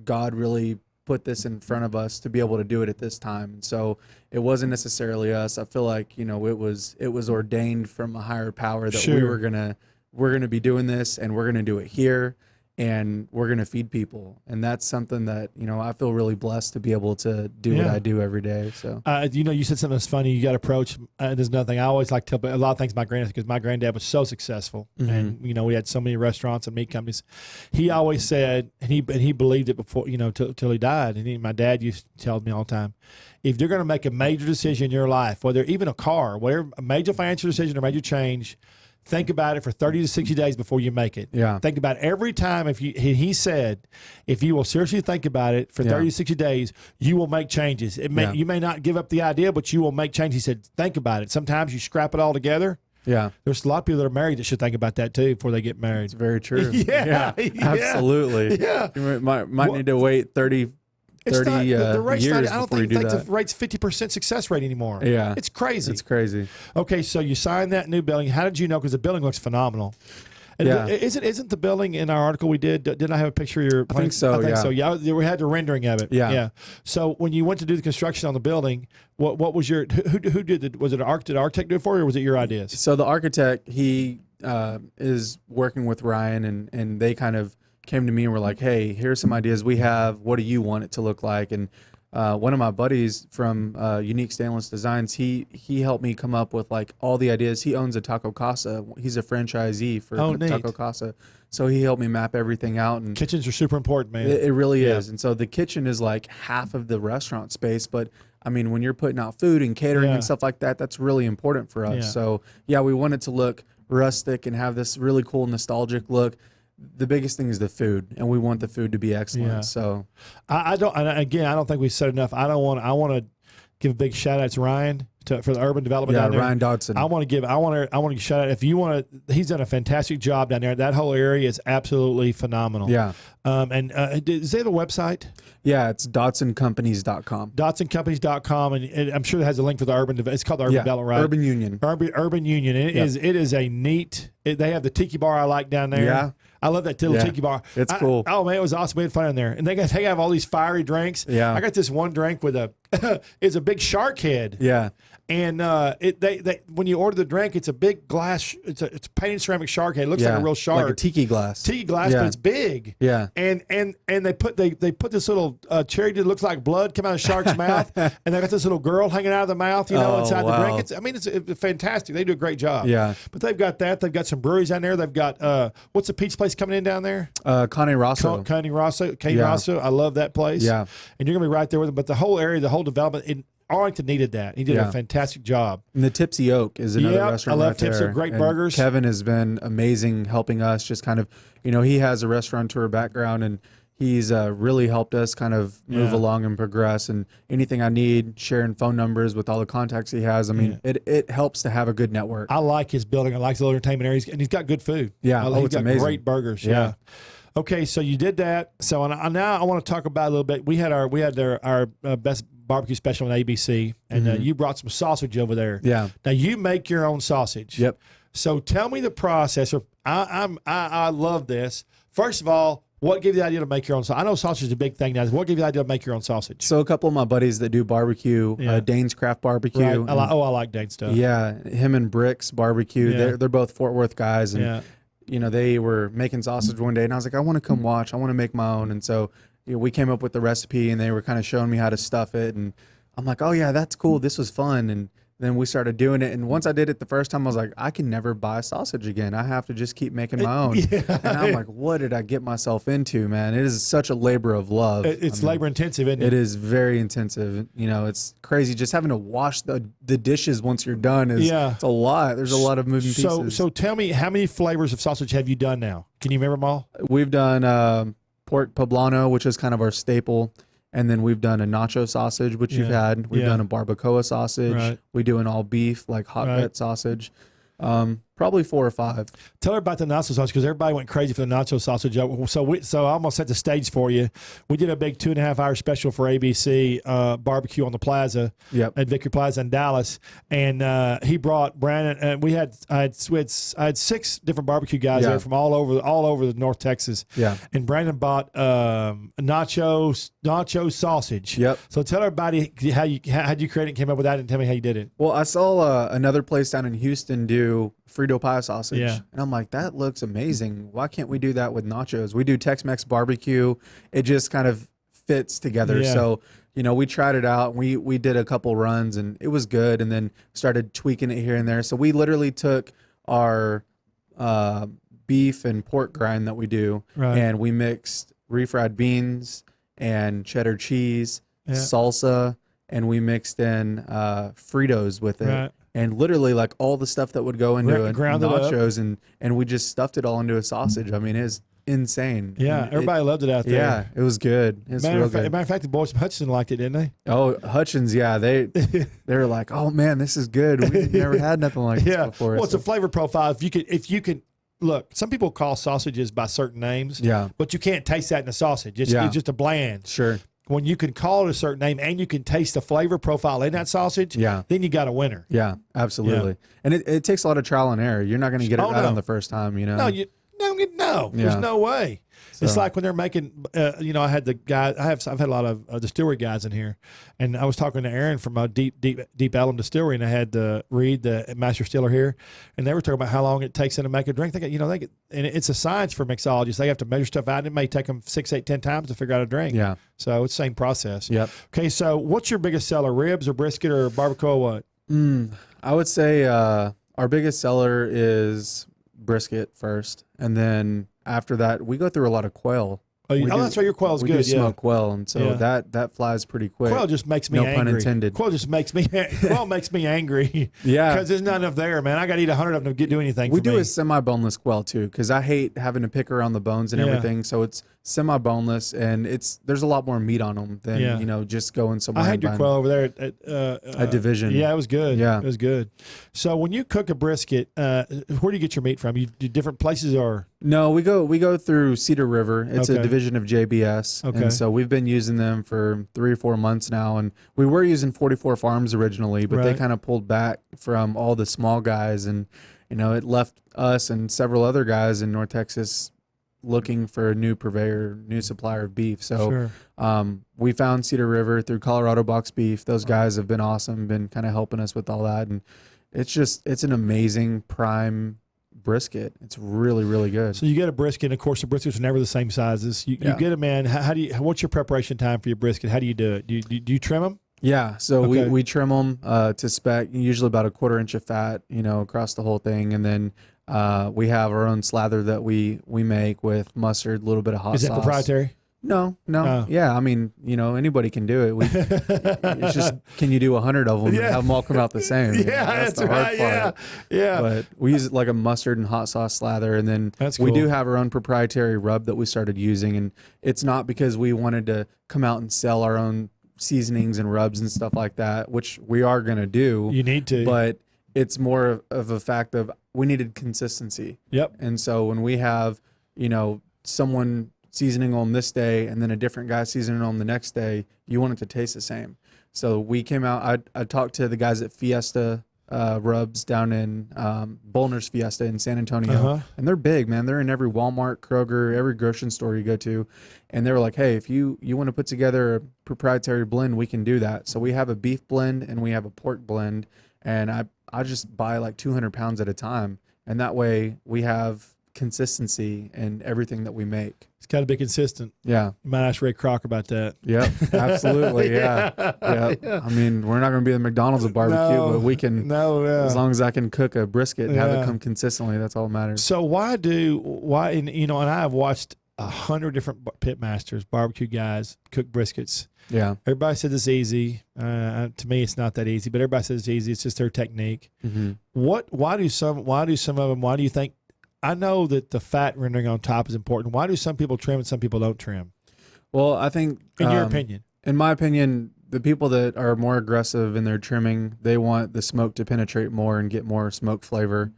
God really put this in front of us to be able to do it at this time. And so it wasn't necessarily us. I feel like it was ordained from a higher power that we're gonna be doing this, and we're gonna do it here, and we're going to feed people. And that's something that, I feel really blessed to be able to do what I do every day. So, you said something that's funny. You got approached. There's nothing. I always like to tell a lot of things my granddad, because my granddad was so successful. And, we had so many restaurants and meat companies. He always said, and he believed it before, till he died. And my dad used to tell me all the time, if you're going to make a major decision in your life, whether even a car, whatever, a major financial decision or major change, think about it for 30 to 60 days before you make it. Yeah. Think about every time. He said, if you will seriously think about it for 30 to 60 days, you will make changes. You may not give up the idea, but you will make changes. He said, think about it. Sometimes you scrap it all together. Yeah. There's a lot of people that are married that should think about that too before they get married. It's very true. Yeah. Absolutely. Yeah. You might need to wait 30 the rate's years I don't before you think do that. The rate's 50% success rate anymore. Yeah. It's crazy. It's crazy. Okay, so you signed that new building. How did you know? Because the building looks phenomenal. And isn't the building in our article we did? Didn't I have a picture of your? I think so. I think so. Yeah, we had the rendering of it. Yeah. So when you went to do the construction on the building, what was your who did it? Was it an architect? Did the architect do it for you, or was it your ideas? So the architect, he is working with Ryan, and they kind of came to me and were like, "Hey, here's some ideas we have. What do you want it to look like?" And one of my buddies from Unique Stainless Designs, he helped me come up with like all the ideas. He owns a Taco Casa. He's a franchisee for Taco Casa. So he helped me map everything out. And kitchens are super important, man. It really is. And so the kitchen is like half of the restaurant space. But I mean, when you're putting out food and catering and stuff like that, that's really important for us. Yeah. So we wanted to look rustic and have this really cool nostalgic look. The biggest thing is the food, and we want the food to be excellent. Yeah. So I don't think we said enough. I want to give a big shout out to Ryan for the urban development down there. Ryan Dodson. I want to shout out. If you want to, he's done a fantastic job down there. That whole area is absolutely phenomenal. Yeah. Does they have a website? Yeah, it's DodsonCompanies.com. DodsonCompanies.com, and I'm sure it has a link for the urban. It's called the Urban Development, right? Urban Union. Urban Union. It is a neat. They have the tiki bar I like down there. Yeah. I love that little tiki bar. It's cool. Oh man, it was awesome. We had fun in there, and they have all these fiery drinks. Yeah. I got this one drink with it's a big shark head. Yeah. And they when you order the drink, it's a big glass. It's a painted ceramic shark head. It looks like a real shark, like a tiki glass. But it's big. Yeah. And they put this little cherry that looks like blood come out of the shark's mouth, and they got this little girl hanging out of the mouth, inside the drink. It's fantastic. They do a great job. Yeah. But they've got that. They've got some breweries down there. They've got what's the pizza place coming in down there? Cane Rosso. Cane Rosso. I love that place. Yeah. And you're gonna be right there with them. But the whole area, the whole development. Arlington needed that. He did a fantastic job. And the Tipsy Oak is another restaurant. I love right Tipsy there. Oak. Great and burgers. Kevin has been amazing helping us. Just kind of, he has a restaurateur background, and he's really helped us kind of move along and progress. And anything I need, sharing phone numbers with all the contacts he has. I mean, it helps to have a good network. I like his building. I like the entertainment areas, and he's got good food. Yeah, he's got amazing. great burgers. Yeah. Okay, so you did that. So now I want to talk about a little bit. We had our best barbecue special on ABC, and you brought some sausage over there. Yeah. Now you make your own sausage. Yep. So tell me the process. I love this. First of all, what gave you the idea to make your own sausage? I know sausage is a big thing now. What gave you the idea to make your own sausage? So a couple of my buddies that do barbecue, Dane's Craft Barbecue. Right. I like Dane stuff. Yeah, him and Bricks Barbecue. Yeah. They're both Fort Worth guys, and Yeah. you know, they were making sausage one day, and I was like, I want to come watch. I want to make my own. And so we came up with the recipe, and they were kind of showing me how to stuff it. And I'm like, oh, yeah, that's cool. This was fun. And then we started doing it. And once I did it the first time, I was like, I can never buy sausage again. I have to just keep making my own. And I'm like, what did I get myself into, man? It is such a labor of love. It's labor intensive, isn't it? It is very intensive. You know, it's crazy. Just having to wash the dishes once you're done it's a lot. There's a lot of moving pieces. So tell me, how many flavors of sausage have you done now? Can you remember them all? We've done pork poblano, which is kind of our staple. And then we've done a nacho sausage, which you've had. We've done a barbacoa sausage. Right. We do an all beef, like hot vet sausage. Probably 4 or 5. Tell her about the nacho sausage, because everybody went crazy for the nacho sausage. So I almost set the stage for you. We did a big 2.5 hour special for ABC barbecue on the Plaza at Victory Plaza in Dallas, and he brought Brandon. I had 6 different barbecue guys there from all over the North Texas. Yeah, and Brandon bought nacho sausage. Yep. So tell everybody how you create it, and came up with that, and tell me how you did it. Well, I saw another place down in Houston do Frito pie sausage. Yeah. And I'm like, that looks amazing. Why can't we do that with nachos? We do Tex-Mex barbecue. It just kind of fits together. Yeah. So, you know, we tried it out. We did a couple runs, and it was good, and then started tweaking it here and there. So we literally took our beef and pork grind that we do, and we mixed refried beans and cheddar cheese, salsa, and we mixed in Fritos with it. Right. And literally, like, all the stuff that would go into nachos, and we just stuffed it all into a sausage. I mean, it's insane. Yeah, everybody loved it out there. Yeah, it was good. It's real good. Matter of fact, the boys from Hutchinson liked it, didn't they? Oh, Hutchins, yeah. They were like, oh, man, this is good. We've never had nothing like this before. Well, it's a flavor profile. If you can look, some people call sausages by certain names. Yeah. But you can't taste that in a sausage. It's just a bland. Sure. When you can call it a certain name and you can taste the flavor profile in that sausage, then you got a winner. Yeah, absolutely. Yeah. And it takes a lot a lot of trial and error. You're not going to get it right on the first time, you know? No, there's no way. So. It's like when they're making, I had the guy, I've had a lot of distillery guys in here, and I was talking to Aaron from Deep Ellum Distillery, and I had Reed, the master distiller here, and they were talking about how long it takes them to make a drink. And it's a science for mixologists. They have to measure stuff out, and it may take them 6, 8, 10 times to figure out a drink. Yeah. So it's the same process. Yep. Okay, so what's your biggest seller, ribs or brisket or barbacoa or what? I would say our biggest seller is brisket first, and then after that, we go through a lot of quail. That's why your quail's good. We do smoke quail, and so that flies pretty quick. Quail just makes me angry. No pun intended. Quail makes me angry. Yeah, because there's not enough there, man. I got to eat 100 of them to do anything. We do a semi-boneless quail too, because I hate having to pick around the bones and everything. So it's semi-boneless, and there's a lot more meat on them than just going somewhere. I had your quail over there at Division. Yeah, it was good. Yeah, it was good. So when you cook a brisket, where do you get your meat from? You do different places or? No, we go through Cedar River. It's a division of JBS. Okay. And so we've been using them for 3 or 4 months now. And we were using 44 Farms originally, but they kind of pulled back from all the small guys. And, it left us and several other guys in North Texas looking for a new purveyor, new supplier of beef. So we found Cedar River through Colorado Box Beef. Those guys have been awesome, been kind of helping us with all that. And it's an amazing prime brisket. It's really, really good. So you get a brisket, and of course the briskets are never the same sizes. You get a man. What's your preparation time for your brisket? How do you do it? Do you trim them? Yeah, so we trim them to spec, usually about 1/4 inch of fat, across the whole thing, and then we have our own slather that we make with mustard, a little bit of hot sauce. Is that proprietary? No. Yeah, I mean, anybody can do it. It's just, can you do 100 of them and have them all come out the same? That's the hard part. Yeah. But we use it like a mustard and hot sauce slather, and then we do have our own proprietary rub that we started using, and it's not because we wanted to come out and sell our own seasonings and rubs and stuff like that, which we are going to do. You need to. But it's more of a fact of we needed consistency. Yep. And so when we have, someone seasoning on this day and then a different guy seasoning on the next day, you want it to taste the same. So we came out. I talked to the guys at Fiesta Rubs down in Bollner's Fiesta in San Antonio, and they're big, man. They're in every Walmart, Kroger, every grocery store you go to, and they were like, "Hey, if you want to put together a proprietary blend, we can do that." So we have a beef blend and we have a pork blend, and I just buy like 200 pounds at a time, and that way we have consistency in everything that we make. It's got to be consistent. Yeah. You might ask Ray Kroc about that. Yep, absolutely. Yeah. Yeah. I mean, we're not going to be the McDonald's of barbecue, but we can, as long as I can cook a brisket and have it come consistently, that's all that matters. So and I have watched 100 different pit masters, barbecue guys cook briskets. Yeah. Everybody says it's easy. To me, it's not that easy, but everybody says it's easy. It's just their technique. Mm-hmm. Why do some of them, why do you think, I know that the fat rendering on top is important. Why do some people trim and some people don't trim? Well, I think, in your opinion, in my opinion, the people that are more aggressive in their trimming, they want the smoke to penetrate more and get more smoke flavor.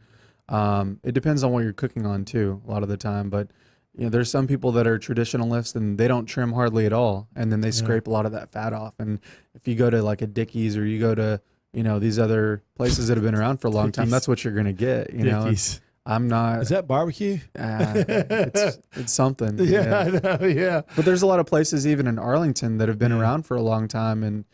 It depends on what you're cooking on too, a lot of the time. But there's some people that are traditionalists and they don't trim hardly at all, and then they scrape a lot of that fat off. And if you go to like a Dickey's or you go to these other places that have been around for a long time, that's what you're gonna get. Dickey's. I'm not. Is that barbecue? It's something. Yeah, I know, yeah. But there's a lot of places even in Arlington that have been around for a long time, and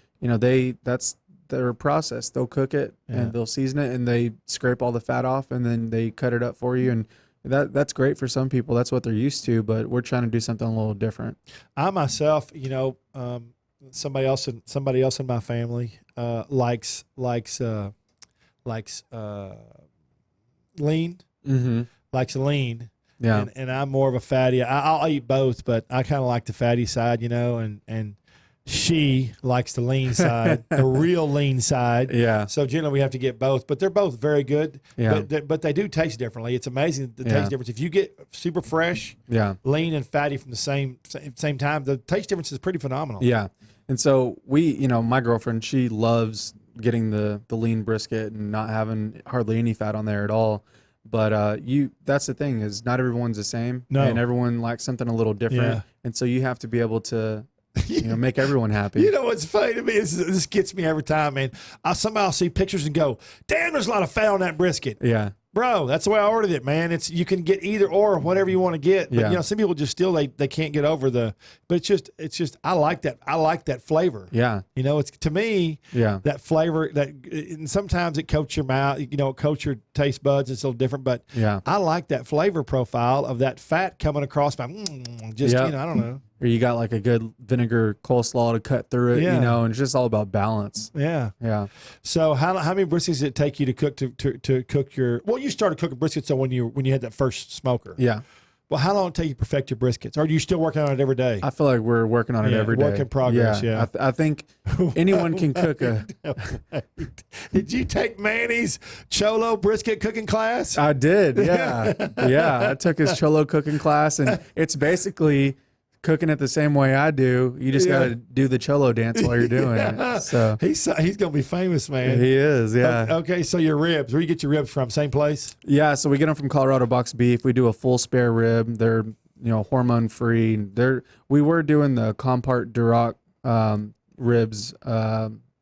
that's their process. They'll cook it and they'll season it and they scrape all the fat off and then they cut it up for you, and that's great for some people. That's what they're used to, but we're trying to do something a little different. I myself, somebody else in my family likes lean. Mm-hmm. Likes lean, yeah, and I'm more of a fatty. I'll eat both, but I kind of like the fatty side, and she likes the lean side, the real lean side. Yeah. So generally we have to get both, but they're both very good. Yeah. But they do taste differently. It's amazing the taste difference. If you get super fresh, lean and fatty from the same time, the taste difference is pretty phenomenal. Yeah. And so my girlfriend, she loves getting the lean brisket and not having hardly any fat on there at all. But that's the thing, is not everyone's the same. No. And everyone likes something a little different. Yeah. And so you have to be able to make everyone happy. You know what's funny to me is this gets me every time, man. I'll see pictures and go, damn, there's a lot of fat on that brisket. Yeah. Bro, that's the way I ordered it, man. You can get either or, whatever you want to get. But some people just still they can't get over but it's just I like that flavor. Yeah. It's to me, that flavor and sometimes it coats your mouth, it coats your taste buds. It's a little different, but I like that flavor profile of that fat coming across my I don't know. Or you got like a good vinegar coleslaw to cut through it, and it's just all about balance. Yeah. Yeah. So how many briskets did it take you to cook to cook your? Well, you started cooking briskets so when you had that first smoker. Yeah. Well, how long did it take you to perfect your briskets? Or are you still working on it every day? I feel like we're working on it every day. Work in progress. Yeah. I think anyone can cook a. Did you take Manny's Cholo brisket cooking class? I did. Yeah. Yeah. I took his Cholo cooking class, and it's basically cooking it the same way I do. You just got to do the Cholo dance while you're doing it. So he's gonna be famous, man. He is. Yeah. Okay. So your ribs, where do you get your ribs from? Same place? Yeah. So we get them from Colorado Box Beef. We do a full spare rib. They're hormone free. We were doing the Compart Duroc ribs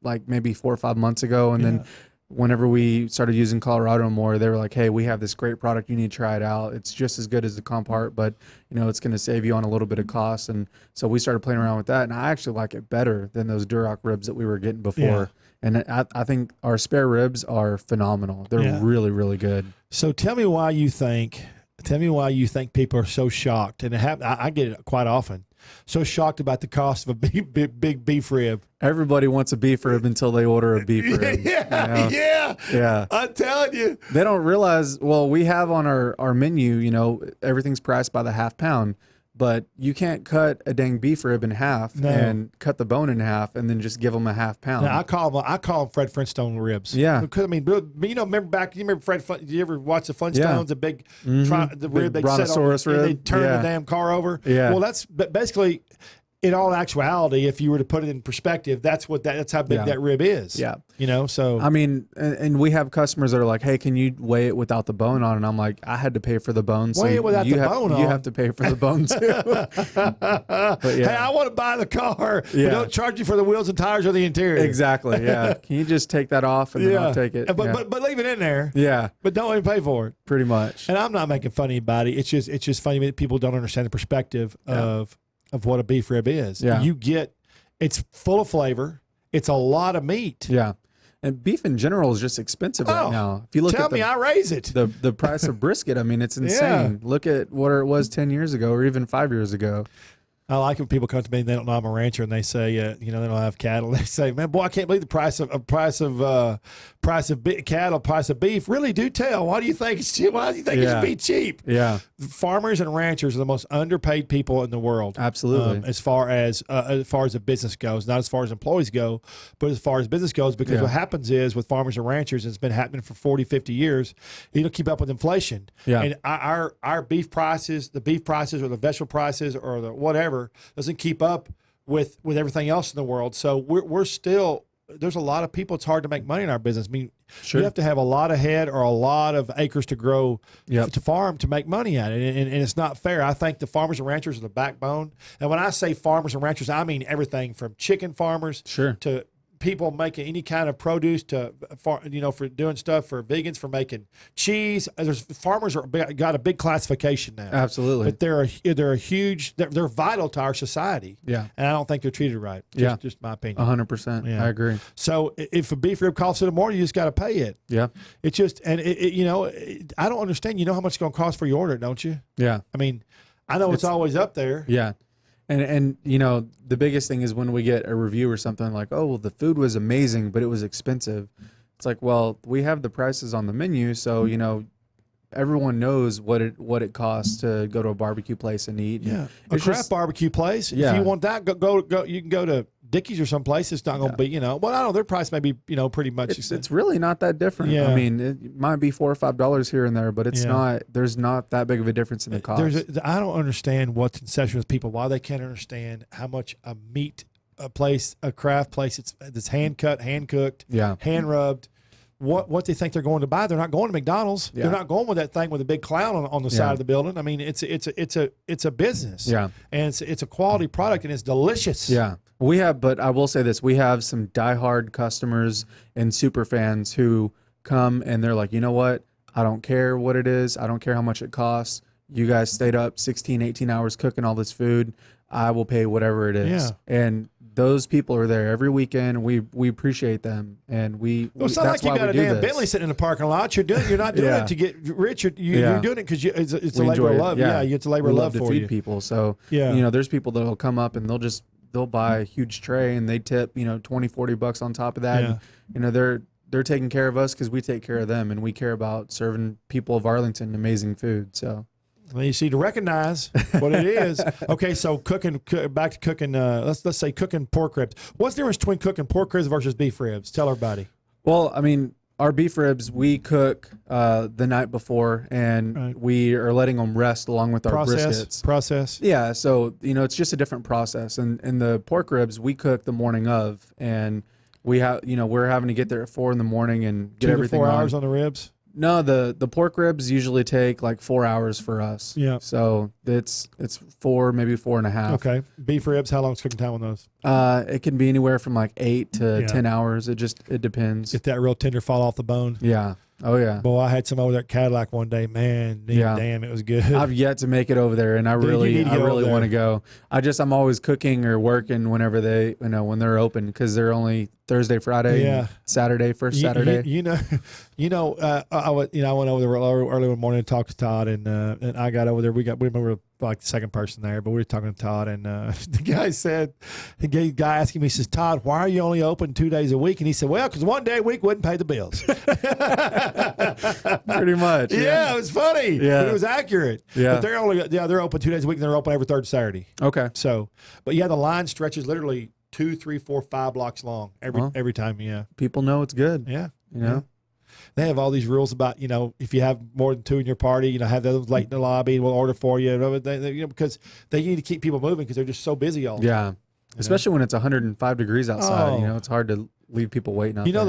like maybe 4 or 5 months ago, and then whenever we started using Colorado more, they were like, hey, we have this great product. You need to try it out. It's just as good as the Compart, but it's going to save you on a little bit of cost. And so we started playing around with that. And I actually like it better than those Duroc ribs that we were getting before. Yeah. And I think our spare ribs are phenomenal. They're really, really good. So tell me why you think people are so shocked. And I get it quite often. So shocked about the cost of a big beef rib. Everybody wants a beef rib until they order a beef rib. Yeah. I'm telling you. They don't realize, well, we have on our menu, everything's priced by the half pound, but you can't cut a dang beef rib in half and cut the bone in half and then just give them a half pound. Now, I call them Fred Flintstone ribs. Yeah. Because, remember Fred, did you ever watch the Flintstones, the big, the rib, they brontosaurus set on, rib. they turn the damn car over? Yeah. Well, that's basically, in all actuality, if you were to put it in perspective, that's how big that rib is. Yeah. You know, so I mean, and we have customers that are like, "Hey, can you weigh it without the bone on?" And I'm like, "I had to pay for the bone, so weigh it without you the have, bone on. you have to pay for the bone too." But Hey, I want to buy the car, but don't charge you for the wheels and tires or the interior. Exactly. Yeah. Can you just take that off and then I'll take it? But leave it in there. Yeah. But don't even pay for it. Pretty much. And I'm not making fun of anybody. It's just funny that people don't understand the perspective of what a beef rib is. Yeah. It's full of flavor. It's a lot of meat. Yeah. And beef in general is just expensive right now. If you look at I raise it. The price of brisket, I mean, it's insane. Look at what it was 10 years ago or even 5 years ago. I like when people come to me and they don't know I'm a rancher and they say, they don't have cattle. They say, man, boy, I can't believe the price of cattle, price of beef. Really do tell. Why do you think it's cheap? Why do you think it should be cheap? Yeah. Farmers and ranchers are the most underpaid people in the world. Absolutely. As far as the business goes, not as far as employees go, but as far as business goes, because what happens is with farmers and ranchers, it's been happening for 40, 50 years, you don't keep up with inflation. Yeah. And our beef prices, the beef prices or the vegetable prices or the whatever, doesn't keep up with everything else in the world. So we're still, there's a lot of people, it's hard to make money in our business. I mean, you have to have a lot of head or a lot of acres to grow to farm to make money at it. And it's not fair. I think the farmers and ranchers are the backbone. And when I say farmers and ranchers, I mean everything from chicken farmers to people making any kind of produce for doing stuff for vegans, for making cheese. Farmers got a big classification now. Absolutely. But they're vital to our society. Yeah. And I don't think they're treated right. Just my opinion. 100%. Yeah. I agree. So if a beef rib costs it more, you just got to pay it. Yeah. It's just, and I don't understand. You know how much it's going to cost for your order, don't you? Yeah. I mean, I know it's always up there. Yeah. And the biggest thing is when we get a review or something like, oh, well, the food was amazing, but it was expensive. It's like, well, we have the prices on the menu, so everyone knows what it costs to go to a barbecue place and eat. Yeah, a craft barbecue place. Yeah. If you want that, go. You can go to Dickey's or someplace. It's not going to be, well, I don't know. Their price may be, pretty much. It's really not that different. Yeah. I mean, it might be $4 or $5 here and there, but it's not. There's not that big of a difference in the cost. I don't understand what's in session with people. Why they can't understand how much a craft place, it's hand cut, hand cooked, hand rubbed. What they think they're going to buy. They're not going to McDonald's. Yeah. They're not going with that thing with a big clown on the side of the building. I mean, it's a business. Yeah. And it's a quality product and it's delicious. Yeah. We have, but I will say this, we have some diehard customers and super fans who come and they're like, you know what? I don't care what it is. I don't care how much it costs. You guys stayed up 16, 18 hours cooking all this food. I will pay whatever it is. Yeah. And those people are there every weekend. We appreciate them, and it's not like you got a damn Bentley sitting in the parking lot. You're not doing it to get rich. You're doing it because it's a labor of love. Yeah, it's a labor of love to for feed you. people. So there's people that'll come up and they'll buy a huge tray and they tip $20-$40 on top of that. Yeah. And, they're taking care of us because we take care of them, and we care about serving people of Arlington amazing food. So. Well, you see, to recognize what it is. Okay, so back to cooking. Let's say cooking pork ribs. What's the difference between cooking pork ribs versus beef ribs? Tell everybody. Well, I mean, our beef ribs we cook the night before, and we are letting them rest along with our briskets. Process. Yeah, so it's just a different process. And the pork ribs we cook the morning of, and we have we're having to get there at 4 a.m. and get everything 2 to 4 hours on the ribs. No, the pork ribs usually take like 4 hours for us. Yeah. So it's 4, maybe 4.5. Okay. Beef ribs, how long is cooking time on those? It can be anywhere from like 8 to 10 hours. It depends. Get that real tender fall off the bone. Yeah. Oh yeah. Boy, I had some over there at Cadillac one day. Man, damn, it was good. I've yet to make it over there, and I really want to go. I'm always cooking or working whenever they, when they're open, because they're only Thursday, Friday, Saturday, first Saturday. I went over there early one morning and talked to Todd, and I got over there. We were like the second person there, but we were talking to Todd, and the guy asking me, he says, Todd, why are you only open 2 days a week? And he said, well, because one day a week wouldn't pay the bills. Pretty much. Yeah, it was funny. Yeah, but it was accurate. Yeah, but they're open 2 days a week, and they're open every third Saturday. Okay. So, but the line stretches literally 2, 3, 4, 5 blocks long every time. Yeah, people know it's good. Yeah, you know. They have all these rules about, if you have more than 2 in your party, have those late in the lobby, we'll order for you. Because they need to keep people moving because they're just so busy all the time. Especially when it's 105 degrees outside. It's hard to leave people waiting out there.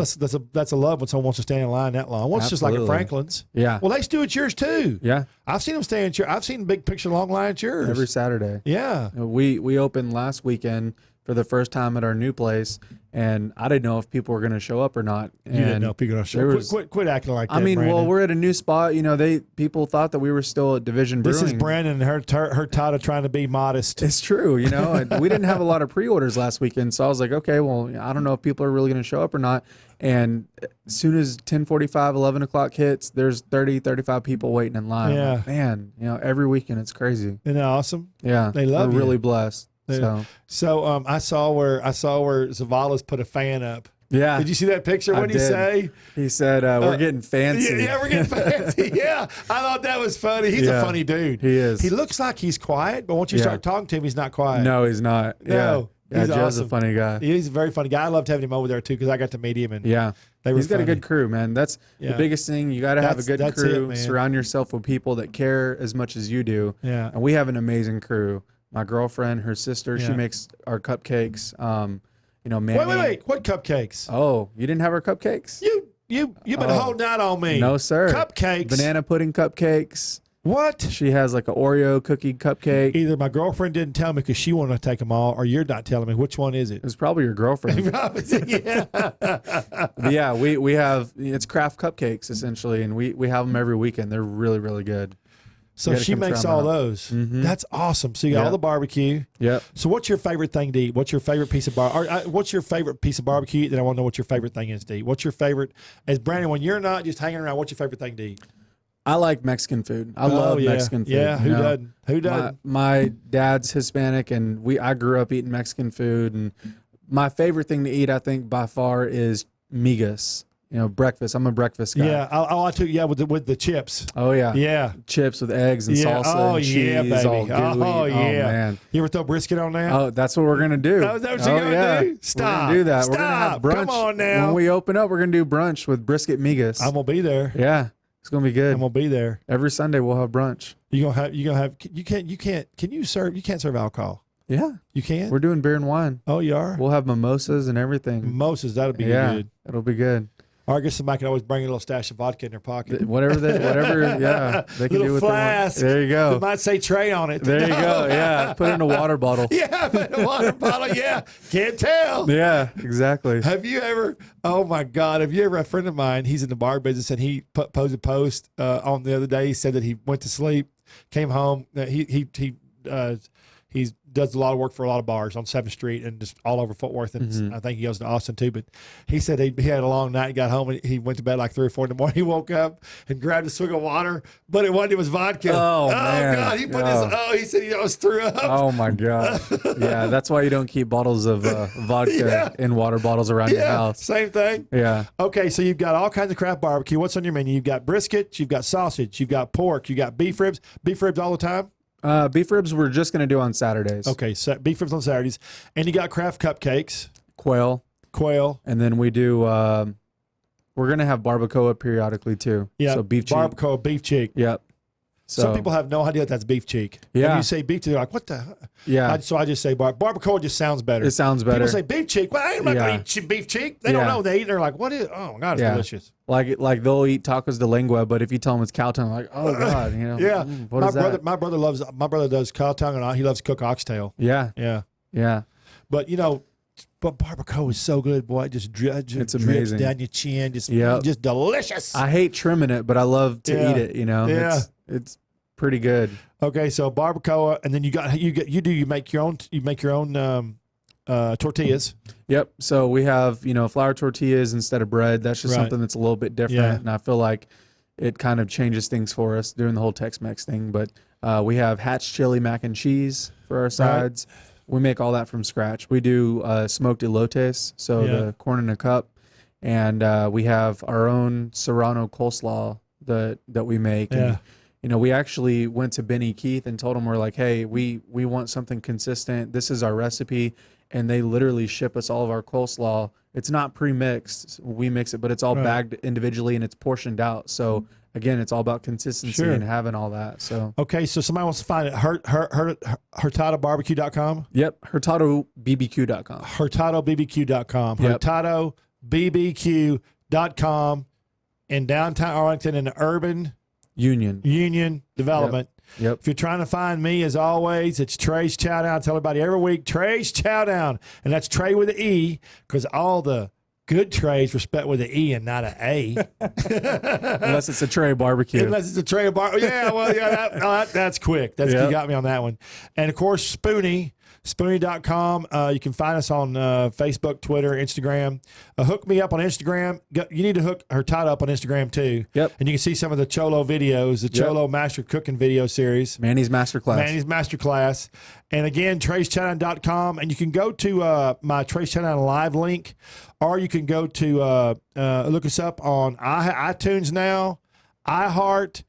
That's a love when someone wants to stand in line that long. It's just like at Franklin's. Yeah. Well, they do at yours too. Yeah. I've seen them stay at yours. I've seen big picture long line at yours. Every Saturday. Yeah. We opened last weekend for the first time at our new place, and I didn't know if people were going to show up or not. And you didn't know people were going to show up. Quit acting like that, Brandon. We're at a new spot. People thought that we were still at Division Brewing. This is Brandon and Hurtado trying to be modest. It's true, and we didn't have a lot of pre-orders last weekend, so I was like, okay, well, I don't know if people are really going to show up or not. And as soon as 10:45, 11 o'clock hits, there's 30, 35 people waiting in line. Yeah. Like, man, every weekend it's crazy. Isn't that awesome? Yeah. They love We're you. really blessed. So I saw where Zavala's put a fan up. Yeah. Did you see that picture? What did he say? He said, we're getting fancy. Yeah, we're getting fancy. Yeah. I thought that was funny. He's a funny dude. He is. He looks like he's quiet, but once you start talking to him, he's not quiet. No, he's not. No. Yeah, He's Joe's awesome. a funny guy. He's a very funny guy. I loved having him over there too because I got to meet him. And he's got a good crew, man. That's the biggest thing. You got to have a good crew. Man. Surround yourself with people that care as much as you do. Yeah. And we have an amazing crew. My girlfriend, her sister, she Yeah. makes our cupcakes. Manny. Wait. What cupcakes? Oh, you didn't have our cupcakes? You've been holding out on me. No, sir. Cupcakes. Banana pudding cupcakes. What? She has like an Oreo cookie cupcake. Either my girlfriend didn't tell me because she wanted to take them all, or you're not telling me. Which one is it? It was probably your girlfriend. Yeah. But yeah, we have, it's craft cupcakes essentially, and we have them every weekend. They're really, really good. So she makes all those. Mm-hmm. That's awesome. So you got all the barbecue. Yep. So what's your favorite thing to eat? What's your favorite piece of what's your favorite piece of barbecue? Then I want to know what your favorite thing is to eat. What's your favorite? As Brandon, when you're not just hanging around, what's your favorite thing to eat? I like Mexican food. I love Mexican food. Yeah, who doesn't? Who doesn't? My dad's Hispanic, and I grew up eating Mexican food. And my favorite thing to eat, I think, by far, is migas. Breakfast. I'm a breakfast guy. Yeah, I took with the chips. Oh yeah, yeah, chips with eggs and salsa and cheese. Yeah, baby. All gooey. Oh yeah, man. You ever throw brisket on that? Oh, that's what we're gonna do. Oh, is that what you're gonna do? Stop. We're gonna do that. Stop. We're gonna have brunch. Come on now. When we open up, we're gonna do brunch with brisket migas. I'm gonna be there. Yeah, it's gonna be good. I'm gonna be there. Every Sunday we'll have brunch. You can't serve alcohol. Yeah, you can. We're doing beer and wine. Oh, you are. We'll have mimosas and everything. Mimosas, that'll be good. It'll be good. Or I guess somebody can always bring a little stash of vodka in their pocket. Whatever, yeah, they can do what flask. they want. There you go. It might say Trey on it. There you go. Yeah, put it in a water bottle. Yeah, put in a water bottle. Yeah, can't tell. Yeah, exactly. Have you ever? Oh my God! Have you ever? A friend of mine, he's in the bar business, and he posed a post on the other day. He said that he went to sleep, came home. He does a lot of work for a lot of bars on 7th Street and just all over Fort Worth. And I think he goes to Austin too. But he said he had a long night. He got home and he went to bed like 3 or 4 in the morning. He woke up and grabbed a swig of water, but it wasn't. It was vodka. Oh man! God! He put he said he almost threw up. Oh my God! Yeah, that's why you don't keep bottles of vodka in water bottles around your house. Same thing. Yeah. Okay, so you've got all kinds of craft barbecue. What's on your menu? You've got brisket, you've got sausage, you've got pork, you got beef ribs. Beef ribs all the time. Beef ribs we're just going to do on Saturdays. Okay, so beef ribs on Saturdays. And you got craft cupcakes. Quail. And then we do, we're going to have barbacoa periodically too. Yeah, so beef cheek. Barbacoa, beef cheek. Yep. So, some people have no idea that's beef cheek. Yeah. When you say beef cheek, they're like, what the? Yeah. So I just say barbacoa just sounds better. It sounds better. People say beef cheek. Well, I'm not going to eat beef cheek. They don't know. They eat. They're like, what is? Oh, my God, it's delicious. Like they'll eat tacos de lengua, but if you tell them it's cow tongue, like, oh God, Yeah. What is that? My brother does cow tongue, and he loves to cook oxtail. Yeah. But but barbacoa is so good, boy. It just it's drips amazing down your chin. Just delicious. I hate trimming it, but I love to eat it. Yeah. It's pretty good. Okay, so barbacoa, and then you make your own tortillas. Yep. So we have flour tortillas instead of bread. That's just something that's a little bit different, and I feel like it kind of changes things for us doing the whole Tex-Mex thing. But we have Hatch chili mac and cheese for our sides. Right. We make all that from scratch. We do smoked elotes, so the corn in a cup, and we have our own Serrano coleslaw that we make. Yeah. And, we actually went to Benny Keith and told him, we're like, hey, we want something consistent. This is our recipe. And they literally ship us all of our coleslaw it's not pre-mixed. We mix it, but it's all bagged individually and it's portioned out. So again, it's all about consistency and having all that. So okay, so somebody wants to find it. HurtadoBarbecue.com. Yep, HurtadoBBQ.com. HurtadoBBQ.com. Yep. HurtadoBBQ.com in downtown Arlington in the urban Union Development. Yep. If you're trying to find me, as always, it's Trey's Chowdown. I tell everybody every week, Trey's Chowdown. And that's Trey with an E, because all the good Treys respect with an E and not an A. Unless it's a Trey barbecue. Unless it's a Trey barbecue. Yeah, well, that's quick. You got me on that one. And, of course, Spoony.com. You can find us on Facebook, Twitter, Instagram. Hook me up on Instagram. You need to hook Hurtado up on Instagram too. Yep. And you can see some of the Cholo videos, the Cholo Master Cooking video series. Manny's Masterclass. And again, Trey'sChowdown.com. And you can go to my Trey's Chowdown live link, or you can go to look us up on iTunes now, iHeart,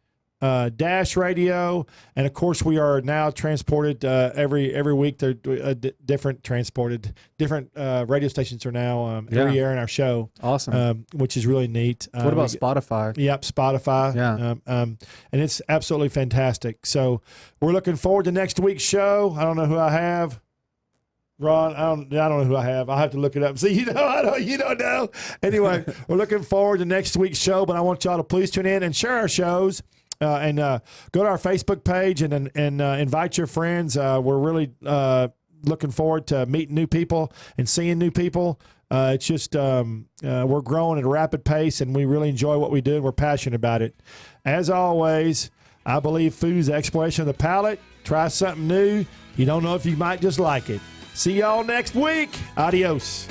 Dash Radio, and of course we are now transported every week. They're different radio stations are now every year in our show. Awesome, which is really neat. What about Spotify? Yep, Spotify. Yeah, and it's absolutely fantastic. So we're looking forward to next week's show. I don't know who I have. Ron, I don't know who I have. I'll have to look it up. See, you don't know. Anyway, we're looking forward to next week's show, but I want y'all to please tune in and share our shows. And go to our Facebook page and invite your friends. We're really looking forward to meeting new people and seeing new people. It's just we're growing at a rapid pace, and we really enjoy what we do. We're passionate about it. As always, I believe food is the exploration of the palate. Try something new. You don't know if you might just like it. See y'all next week. Adios.